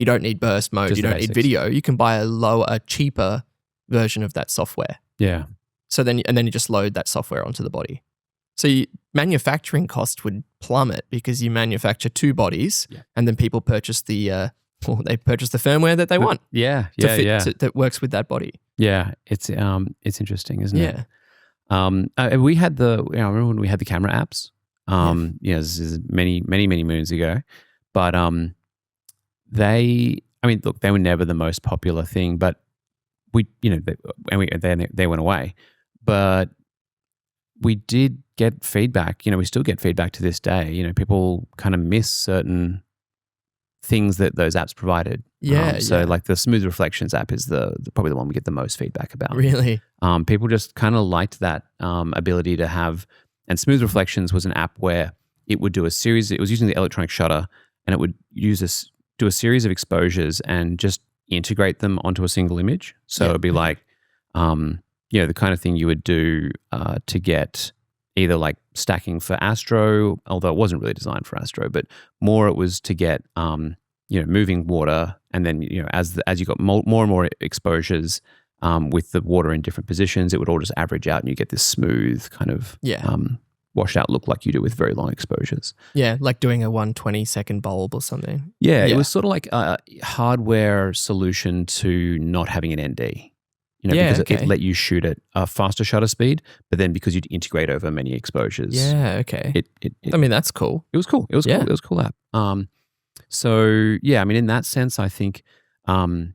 don't need burst mode, Just you don't need video, you can buy a cheaper version of that software. Yeah. So then you just load that software onto the body. So manufacturing cost would plummet because you manufacture 2 bodies, and then people purchase the firmware that they want. That works with that body. Yeah, it's interesting, isn't it? Yeah. We had I remember when we had the camera apps. This is many moons ago, but they were never the most popular thing, but they went away, but we did get feedback. We still get feedback to this day. People kind of miss certain things that those apps provided. Like the Smooth Reflections app is probably the one we get the most feedback about. Really? People just kind of liked that ability to have. And Smooth Reflections was an app where it would do a series. It was using the electronic shutter, and it would do a series of exposures and just integrate them onto a single image. So it'd be like, the kind of thing you would do to get either like stacking for astro, although it wasn't really designed for astro, but more it was to get, moving water, and then as you got more and more exposures with the water in different positions, it would all just average out, and you get this smooth kind of washed out look like you do with very long exposures. Yeah, like doing a 120-second bulb or something. Yeah, it was sort of like a hardware solution to not having an ND. Because it let you shoot at a faster shutter speed, but then because you'd integrate over many exposures. Yeah, okay. I mean, that's cool. It was cool. It was cool. It was a cool app. So yeah, I mean, in that sense, I think. Well,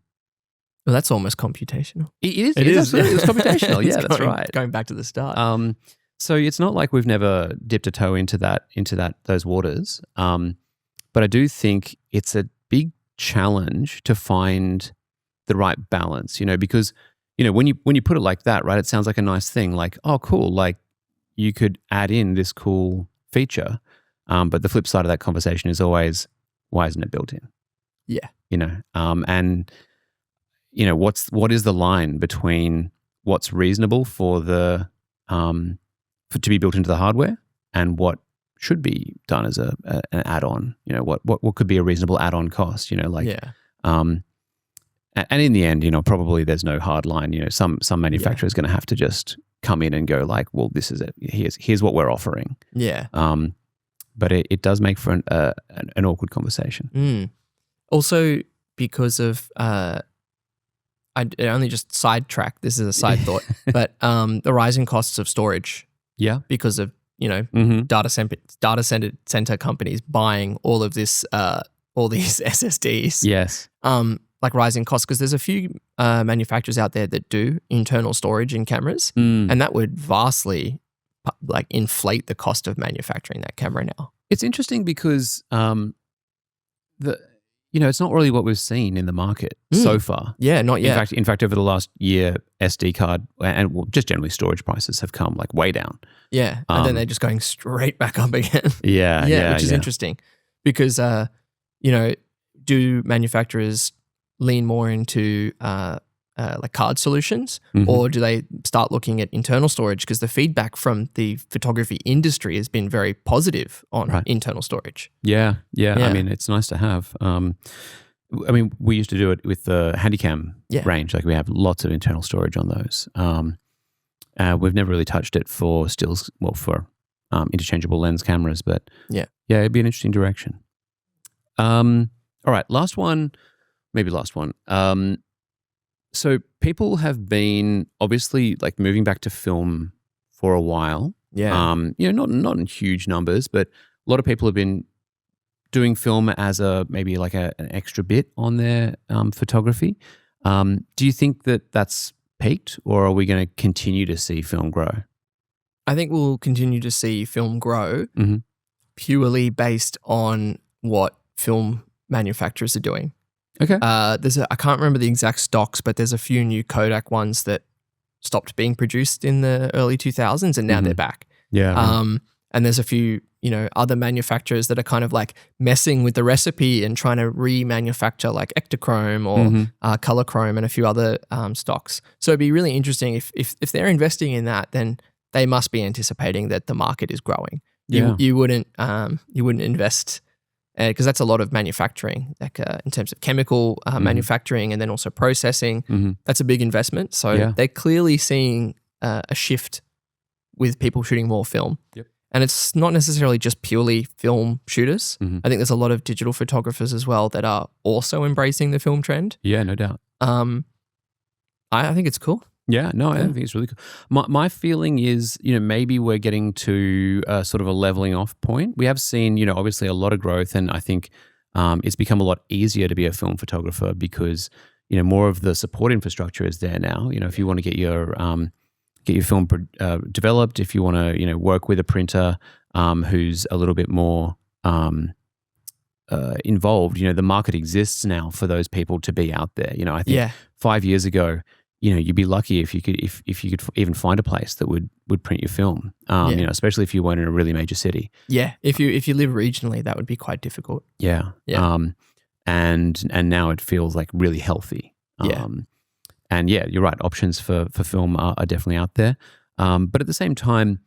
that's almost computational. It is. It is. Absolutely. It's computational. Yeah, that's right. Going back to the start. So it's not like we've never dipped a toe into those waters. But I do think it's a big challenge to find the right balance. Because when you put it like that, right, it sounds like a nice thing. Like, oh, cool. Like you could add in this cool feature. But the flip side of that conversation is always, why isn't it built in? Yeah. And what is the line between what's reasonable for the to be built into the hardware and what should be done as an add-on? What could be a reasonable add-on cost? And in the end, probably there's no hard line. Some manufacturer is going to have to just come in and go like, well, this is it. Here's what we're offering. Yeah. But it does make for an awkward conversation. Also, because of I only just sidetrack. This is a side thought, but the rising costs of storage. Yeah. Because of data center companies buying all of this, all these SSDs. Yes. Like rising costs, because there's a few manufacturers out there that do internal storage in cameras, and that would vastly inflate the cost of manufacturing that camera now. It's interesting because it's not really what we've seen in the market so far. Yeah, not yet. In fact, over the last year, SD card and just generally storage prices have come way down. Yeah, and then they're just going straight back up again. Yeah, which is interesting because do manufacturers lean more into like card solutions, or do they start looking at internal storage? Because the feedback from the photography industry has been very positive on internal storage. Yeah. I mean, it's nice to have. We used to do it with the Handycam range. Like we have lots of internal storage on those. We've never really touched it for stills, for interchangeable lens cameras, but it'd be an interesting direction. All right, last one. So people have been obviously moving back to film for a while. Yeah. Not in huge numbers, but a lot of people have been doing film as maybe an extra bit on their photography. Do you think that that's peaked, or are we going to continue to see film grow? I think we'll continue to see film grow purely based on what film manufacturers are doing. Okay. I can't remember the exact stocks, but there's a few new Kodak ones that stopped being produced in the early 2000s, and now they're back. Yeah. And there's a few, other manufacturers that are kind of messing with the recipe and trying to remanufacture Ektachrome or Color Chrome and a few other stocks. So it'd be really interesting if they're investing in that, then they must be anticipating that the market is growing. You wouldn't invest. Because that's a lot of manufacturing, in terms of chemical manufacturing and then also processing. That's a big investment. So they're clearly seeing a shift with people shooting more film. Yep. And it's not necessarily just purely film shooters. I think there's a lot of digital photographers as well that are also embracing the film trend. Yeah, no doubt. I think it's cool. Yeah, no, I think it's really cool. My feeling is, maybe we're getting to sort of a leveling off point. We have seen, obviously a lot of growth, and I think it's become a lot easier to be a film photographer because, more of the support infrastructure is there now. If you want to get your film developed, if you want to, work with a printer who's a little bit more involved, the market exists now for those people to be out there. I think 5 years ago, you'd be lucky if you could even find a place that would print your film. Especially if you weren't in a really major city. Yeah, if you live regionally, that would be quite difficult. Yeah. And now it feels really healthy. And you're right. Options for film are definitely out there. But at the same time,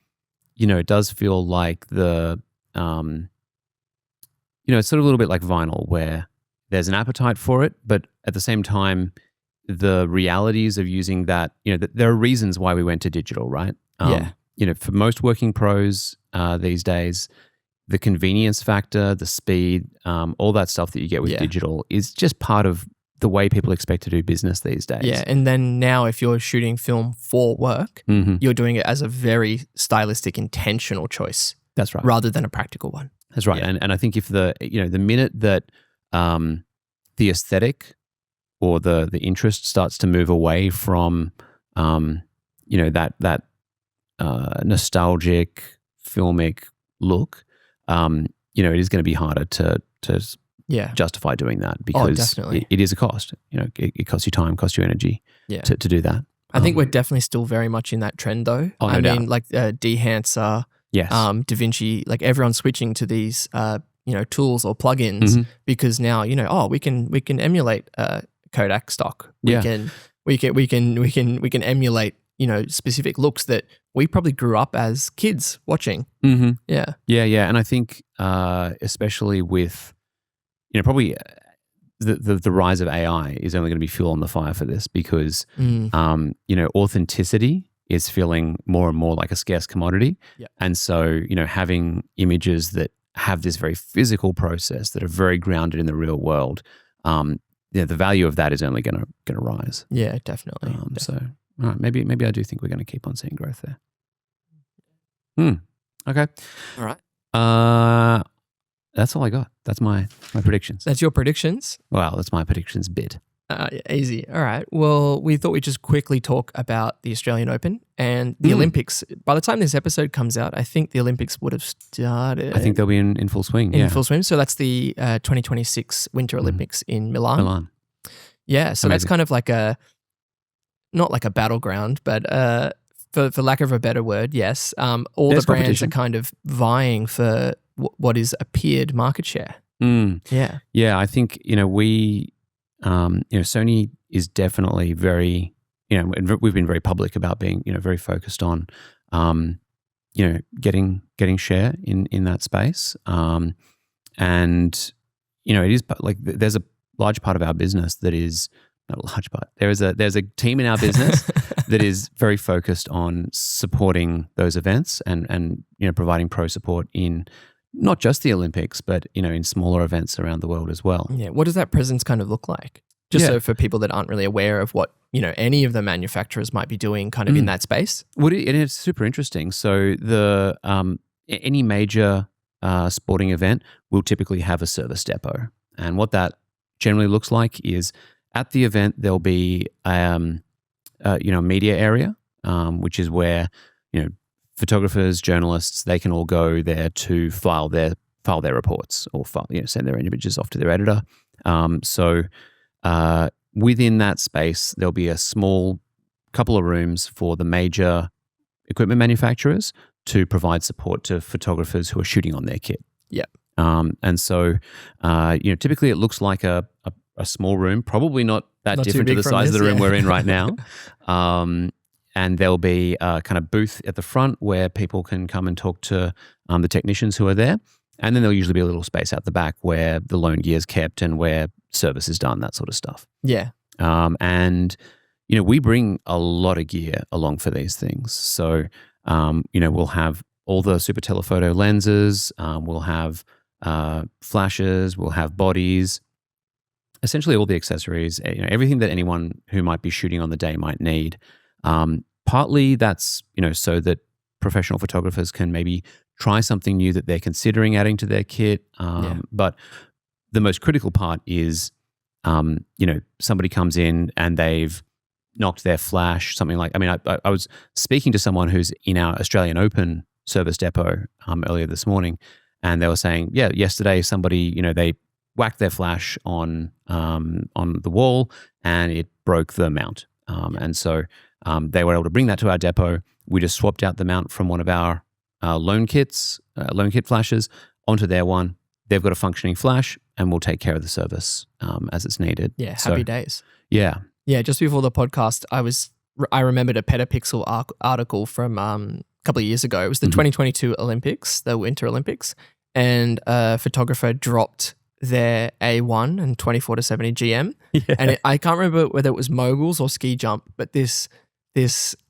it does feel like it's sort of a little bit like vinyl, where there's an appetite for it, but at the same time, the realities of using that, there are reasons why we went to digital, right? For most working pros these days, the convenience factor, the speed, all that stuff that you get with digital is just part of the way people expect to do business these days. Yeah, and then now if you're shooting film for work, you're doing it as a very stylistic, intentional choice. That's right. Rather than a practical one. That's right. Yeah. And I think if the minute that the aesthetic or the interest starts to move away from that nostalgic filmic look, it is going to be harder to justify doing that because it is a cost. It costs you time, costs you energy to do that. I think we're definitely still very much in that trend though. Oh, no doubt. Mean, like Dehancer, DaVinci, like everyone's switching to these tools or plugins because now we can emulate Kodak stock. We can emulate specific looks that we probably grew up as kids watching. Yeah, and I think especially with probably the rise of AI is only going to be fuel on the fire for this because authenticity is feeling more and more like a scarce commodity. And so, having images that have this very physical process that are very grounded in the real world, the value of that is only going to rise. Yeah, definitely. So, all right, maybe I do think we're going to keep on seeing growth there. Okay. All right. That's all I got. That's my predictions. That's your predictions? Well, that's my predictions bit. Easy. All right. Well, we thought we'd just quickly talk about the Australian Open and the Olympics. By the time this episode comes out, I think the Olympics would have started. I think they'll be in full swing. In full swing. So that's the 2026 Winter Olympics in Milan. Yeah. So that's kind of like not like a battleground, but for lack of a better word, yes. All There's the brands are kind of vying for what is appeared market share. Yeah. Yeah. I think, Sony is definitely very, and we've been very public about being, very focused on, getting share in that space. And, it is like there's a large part of our business that is not a large part. There's a team in our business that is very focused on supporting those events and providing pro support in not just the Olympics, but in smaller events around the world as well. Yeah. What does that presence kind of look like? Just so for people that aren't really aware of what any of the manufacturers might be doing, kind of in that space. Well, it's super interesting. So the any major sporting event will typically have a service depot, and what that generally looks like is at the event there'll be media area, which is where photographers, journalists, they can all go there to file their reports or send their images off to their editor. So within that space, there'll be a small couple of rooms for the major equipment manufacturers to provide support to photographers who are shooting on their kit. Yeah. And so, typically it looks like a small room, probably not different to the size of the room we're in right now. And there'll be a kind of booth at the front where people can come and talk to the technicians who are there. And then there'll usually be a little space out the back where the loan gear is kept and where service is done, that sort of stuff. Yeah. And, we bring a lot of gear along for these things. So, we'll have all the super telephoto lenses, we'll have flashes, we'll have bodies, essentially all the accessories, everything that anyone who might be shooting on the day might need. Partly that's, so that professional photographers can maybe try something new that they're considering adding to their kit. But the most critical part is, somebody comes in and they've knocked their flash, something like, I was speaking to someone who's in our Australian Open service depot earlier this morning, and they were saying, yesterday somebody, they whacked their flash on the wall and it broke the mount. And so they were able to bring that to our depot. We just swapped out the mount from one of our loan kit flashes onto their one. They've got a functioning flash and we'll take care of the service as it's needed. Yeah, happy days. Yeah. Yeah, just before the podcast, I remembered a Petapixel article from a couple of years ago. It was the 2022 Olympics, the Winter Olympics, and a photographer dropped their A1 and 24-70 GM. Yeah. And I can't remember whether it was moguls or ski jump, but this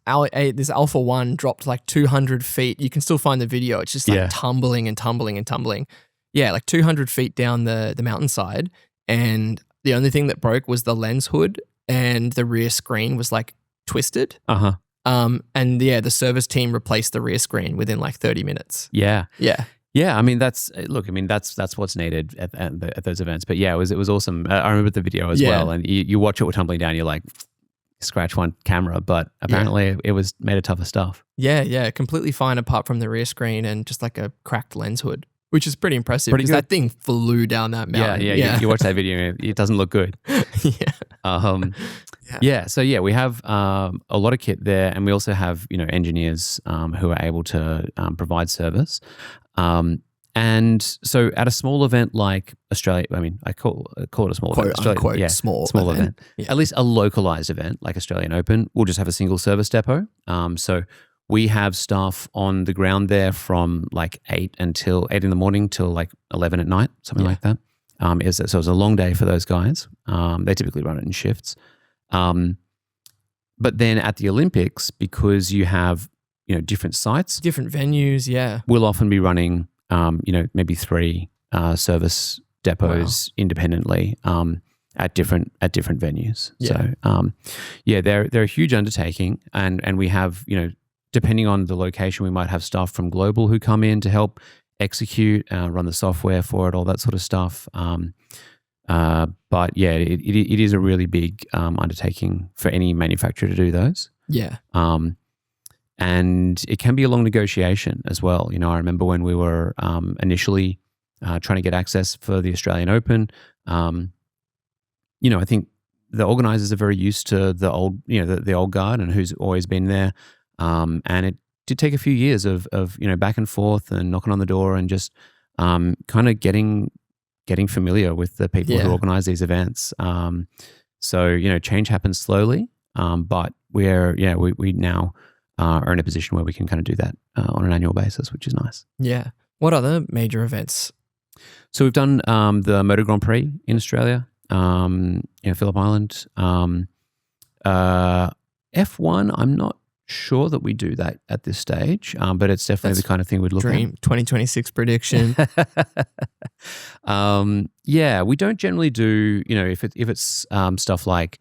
Alpha 1 dropped like 200 feet. You can still find the video. It's just like tumbling and tumbling and tumbling. Yeah, like 200 feet down the mountainside. And the only thing that broke was the lens hood, and the rear screen was like twisted. And yeah, the service team replaced the rear screen within like 30 minutes. Yeah. Yeah. Yeah, I mean that's what's needed at those events. But yeah, it was awesome. I remember the video as well, and you watch it tumbling down. You're like, scratch one camera, but apparently it was made of tougher stuff. Yeah, completely fine apart from the rear screen and just like a cracked lens hood, which is pretty impressive because that thing flew down that mountain. Yeah. You watch that video, it doesn't look good. So we have a lot of kit there, and we also have engineers who are able to provide service. And so at a small event like Australia, I mean, I call it a small event. Australia, small event. Yeah. At least a localized event like Australian Open, we'll just have a single service depot. So we have staff on the ground there from like 8 in the morning till like 11 at night, something like that. So it was a long day for those guys. They typically run it in shifts. But then at the Olympics, because you have different sites, different venues, we'll often be running maybe 3 service depots independently at different venues. So they're a huge undertaking, and we have depending on the location, we might have staff from Global who come in to help execute, run the software for it, all that sort of stuff. But yeah, it is a really big undertaking for any manufacturer to do those. Yeah. And it can be a long negotiation as well. I remember when we were initially trying to get access for the Australian Open, I think the organisers are very used to the old, the old guard and who's always been there. And it did take a few years of back and forth and knocking on the door and just kind of getting familiar with the people who organise these events. So change happens slowly, but we now are in a position where we can kind of do that on an annual basis, which is nice. Yeah. What other major events? So we've done the Motor Grand Prix in Australia, Phillip Island. F1, I'm not sure that we do that at this stage, but it's definitely the kind of thing we'd look at. 2026 prediction. We don't generally do, if it's stuff like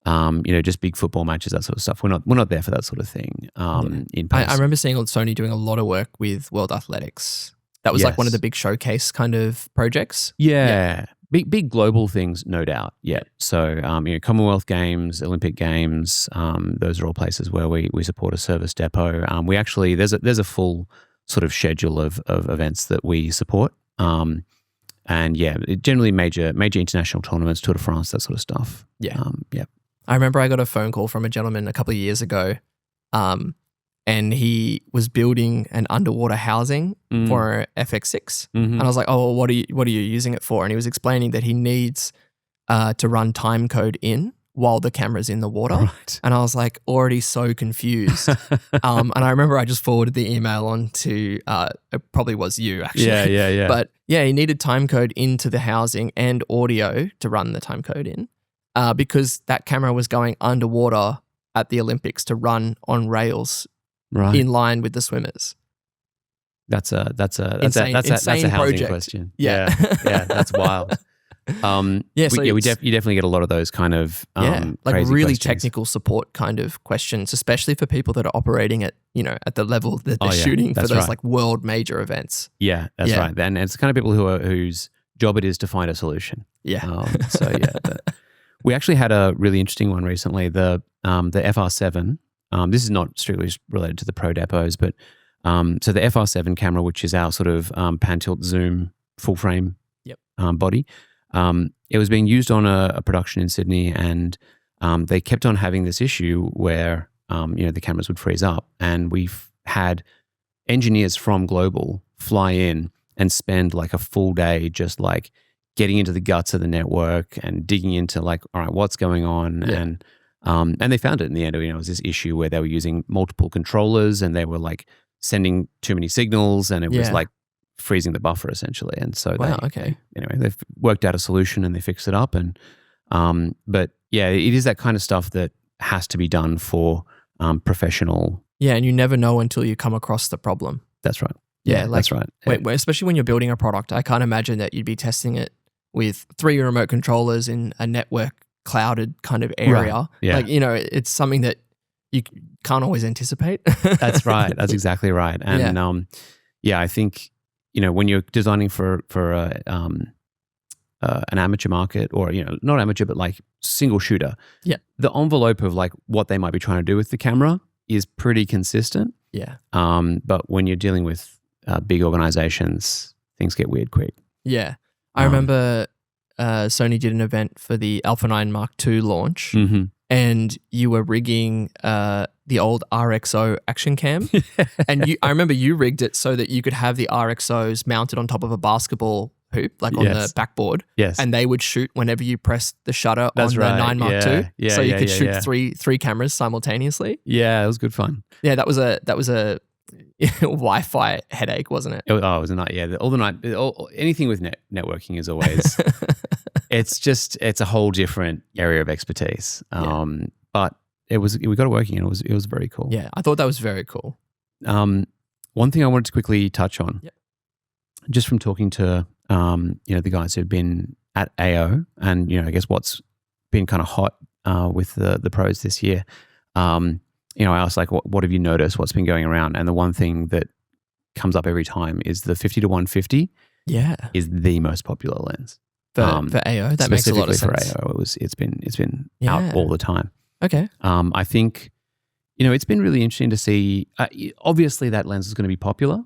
just big football matches, that sort of stuff. We're not there for that sort of thing. In I remember seeing Sony doing a lot of work with World Athletics. That was like one of the big showcase kind of projects. Yeah. Big global things, no doubt. Yeah. So, Commonwealth Games, Olympic Games, those are all places where we support a service depot. We actually, there's a full sort of schedule of events that we support. Generally major international tournaments, Tour de France, that sort of stuff. Yeah. I remember I got a phone call from a gentleman a couple of years ago, and he was building an underwater housing for FX6. And I was like, oh, well, what are you using it for? And he was explaining that he needs to run time code in while the camera's in the water. Right. And I was like already so confused. And I remember I just forwarded the email on to, it probably was you actually. Yeah. But yeah, he needed time code into the housing and audio to run the time code in because that camera was going underwater at the Olympics to run on rails. Right. In line with the swimmers. That's a insane housing project. Question. Yeah, that's wild. You definitely get a lot of those kind of like crazy really questions. Technical support kind of questions, especially for people that are operating at at the level that they're shooting for those like world major events. Yeah, that's right. And it's the kind of people whose job it is to find a solution. Yeah. We actually had a really interesting one recently. The FR7. This is not strictly related to the pro depots, but so the FR7 camera, which is our sort of pan tilt zoom full frame body, it was being used on a production in Sydney, and they kept on having this issue where the cameras would freeze up, and we've had engineers from Global fly in and spend like a full day just like getting into the guts of the network and digging into like, all right, what's going on, and they found it in the end. It was this issue where they were using multiple controllers and they were like sending too many signals, and it was like freezing the buffer essentially. And so they've worked out a solution and they fixed it up. And but yeah, it is that kind of stuff that has to be done for professional. Yeah, and you never know until you come across the problem. That's right. Yeah, that's right. Especially when you're building a product, I can't imagine that you'd be testing it with 3 remote controllers in a network clouded kind of area. Right. Yeah. Like, it's something that you can't always anticipate. That's right. That's exactly right. And I think, when you're designing for an amateur market or, not amateur, but like single shooter, the envelope of like what they might be trying to do with the camera is pretty consistent. Yeah. But when you're dealing with big organizations, things get weird quick. Yeah. I remember Sony did an event for the Alpha 9 Mark II launch, and you were rigging the old RXO action cam. And I remember you rigged it so that you could have the RXOs mounted on top of a basketball hoop, like on the backboard. Yes. And they would shoot whenever you pressed the shutter on the 9 Mark II. Yeah, so you could shoot three cameras simultaneously. Yeah, it was good fun. Yeah, that was a Wi-Fi headache, wasn't it? It was a night. Yeah, anything with networking is always. it's a whole different area of expertise. But we got it working, and it was very cool. Yeah, I thought that was very cool. One thing I wanted to quickly touch on, just from talking to the guys who've been at AO, and I guess what's been kind of hot with the pros this year. I asked like, what have you noticed? What's been going around? And the one thing that comes up every time is the 50-150. Yeah, is the most popular lens for AO. That makes a lot of sense. Specifically for AO, it's been out all the time. Okay. I think it's been really interesting to see. Obviously, that lens is going to be popular.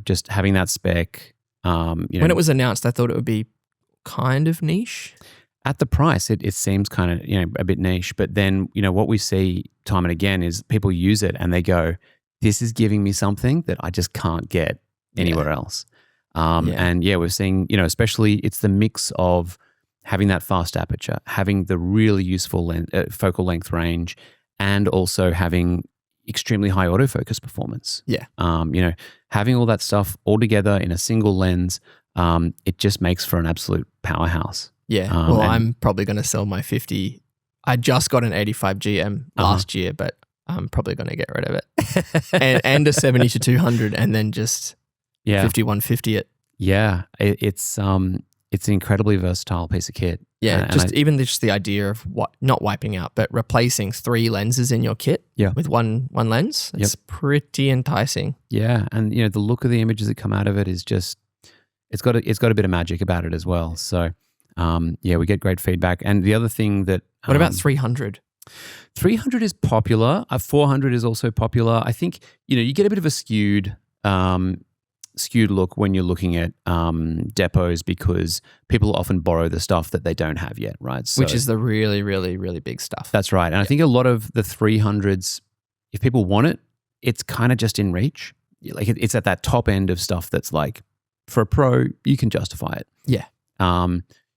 Just having that spec. When it was announced, I thought it would be kind of niche. At the price, it seems kind of a bit niche. But then what we see time and again is people use it and they go, "This is giving me something that I just can't get anywhere else." And we're seeing especially it's the mix of having that fast aperture, having the really useful focal length range, and also having extremely high autofocus performance. Yeah. Having all that stuff all together in a single lens, it just makes for an absolute powerhouse. Yeah. I'm probably going to sell my 50. I just got an 85 GM last year, but I'm probably going to get rid of it. and a 70-200, and then just 50-150 it. Yeah. It's an incredibly versatile piece of kit. Yeah, even just the idea of not wiping out, but replacing 3 lenses in your kit with one lens. It's pretty enticing. Yeah, and the look of the images that come out of it is just it's got a bit of magic about it as well. So we get great feedback. And the other thing that what about 300? 300 is popular. 400 is also popular. I think you get a bit of a skewed look when you're looking at depots because people often borrow the stuff that they don't have yet, right? So, which is the really, really, really big stuff. That's right. And I think a lot of the 300s, if people want it, it's kind of just in reach. Like it's at that top end of stuff that's like, for a pro, you can justify it. Yeah.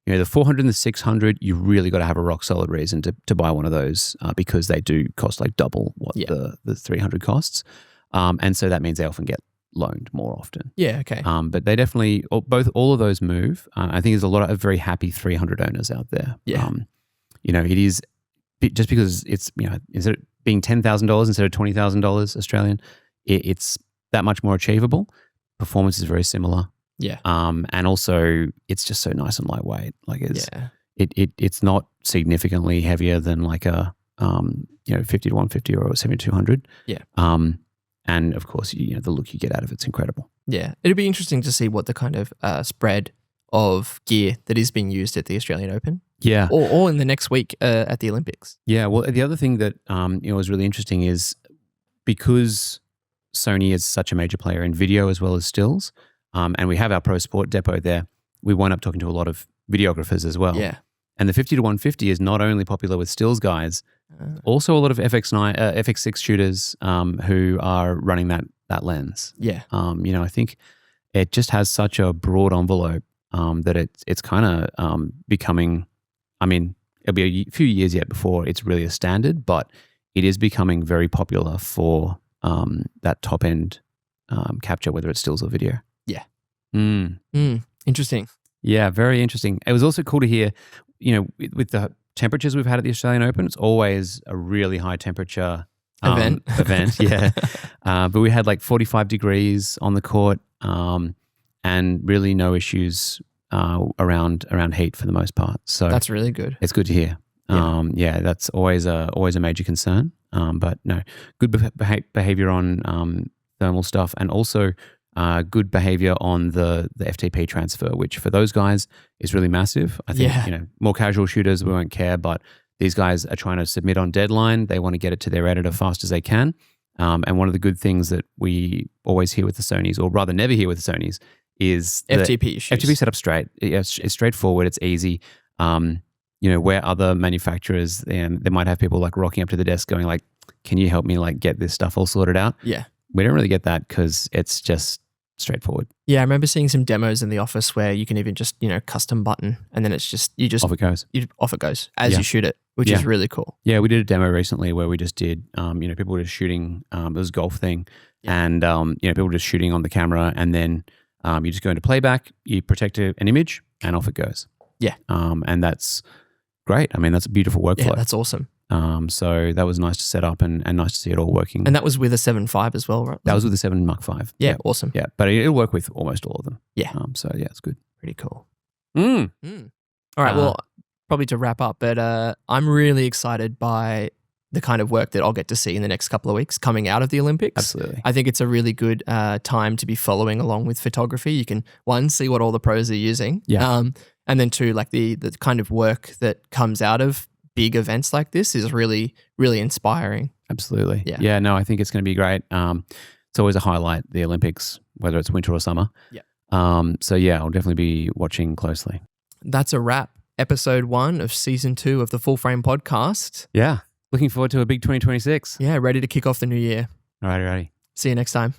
The 400 and the 600, you really got to have a rock solid reason to buy one of those because they do cost like double what the 300 costs. And so that means they often get loaned more often. Yeah, okay. But they definitely, all of those move. I think there's a lot of very happy 300 owners out there. Yeah. It is, just because it's, instead of being $10,000 instead of $20,000 Australian, it's that much more achievable. Performance is very similar. Yeah. And also it's just so nice and lightweight. Like it's not significantly heavier than like a 50-150 or a 70-200. Yeah. And of course, the look you get out of it's incredible. Yeah. It'd be interesting to see what the kind of spread of gear that is being used at the Australian Open. Yeah. Or in the next week at the Olympics. Yeah. Well, the other thing that was really interesting is because Sony is such a major player in video as well as stills, and we have our Pro Sport depot there, we wind up talking to a lot of videographers as well. Yeah. And the 50-150 is not only popular with stills guys, also a lot of FX6 shooters who are running that lens. Yeah. I think it just has such a broad envelope that it's kind of becoming, it'll be a few years yet before it's really a standard, but it is becoming very popular for that top end capture, whether it's stills or video. Yeah. Mm. Interesting. Yeah, very interesting. It was also cool to hear, with the temperatures we've had at the Australian Open, it's always a really high temperature event. Yeah. But we had like 45 degrees on the court and really no issues around heat for the most part. So that's really good. It's good to hear. Yeah, that's always a major concern. But no, good behavior on thermal stuff, and also good behavior on the FTP transfer, which for those guys is really massive. I think more casual shooters, we won't care, but these guys are trying to submit on deadline. They want to get it to their editor fast as they can. And one of the good things that we always hear with the Sonys, or rather never hear with the Sonys, is FTP issues. FTP set up straight. It's straightforward. It's easy. Where other manufacturers, they might have people like rocking up to the desk going like, "Can you help me like get this stuff all sorted out?" Yeah, we don't really get that because it's just straightforward. Yeah, I remember seeing some demos in the office where you can even just custom button, and then it's just off it goes. Off it goes as you shoot it, which is really cool. Yeah, we did a demo recently where we just did, people were just shooting. It was a golf thing, and people were just shooting on the camera, and then you just go into playback, you protect an image, and off it goes. Yeah, and that's great. I mean, that's a beautiful workflow. Yeah, that's awesome. So that was nice to set up and nice to see it all working. And that was with a 7.5 as well, right? That was with the 7 Mark V. Yeah, awesome. Yeah, but it'll work with almost all of them. Yeah. So yeah, it's good. Pretty cool. All right, well, probably to wrap up, but I'm really excited by the kind of work that I'll get to see in the next couple of weeks coming out of the Olympics. Absolutely. I think it's a really good time to be following along with photography. You can, one, see what all the pros are using. Yeah. And then two, like the kind of work that comes out of big events like this is really, really inspiring. Absolutely. Yeah. Yeah, no, I think it's going to be great. It's always a highlight, the Olympics, whether it's winter or summer. Yeah. So yeah, I'll definitely be watching closely. That's a wrap. Episode 1 of Season 2 of the Full Frame Podcast. Yeah. Looking forward to a big 2026. Yeah, ready to kick off the new year. All righty. See you next time.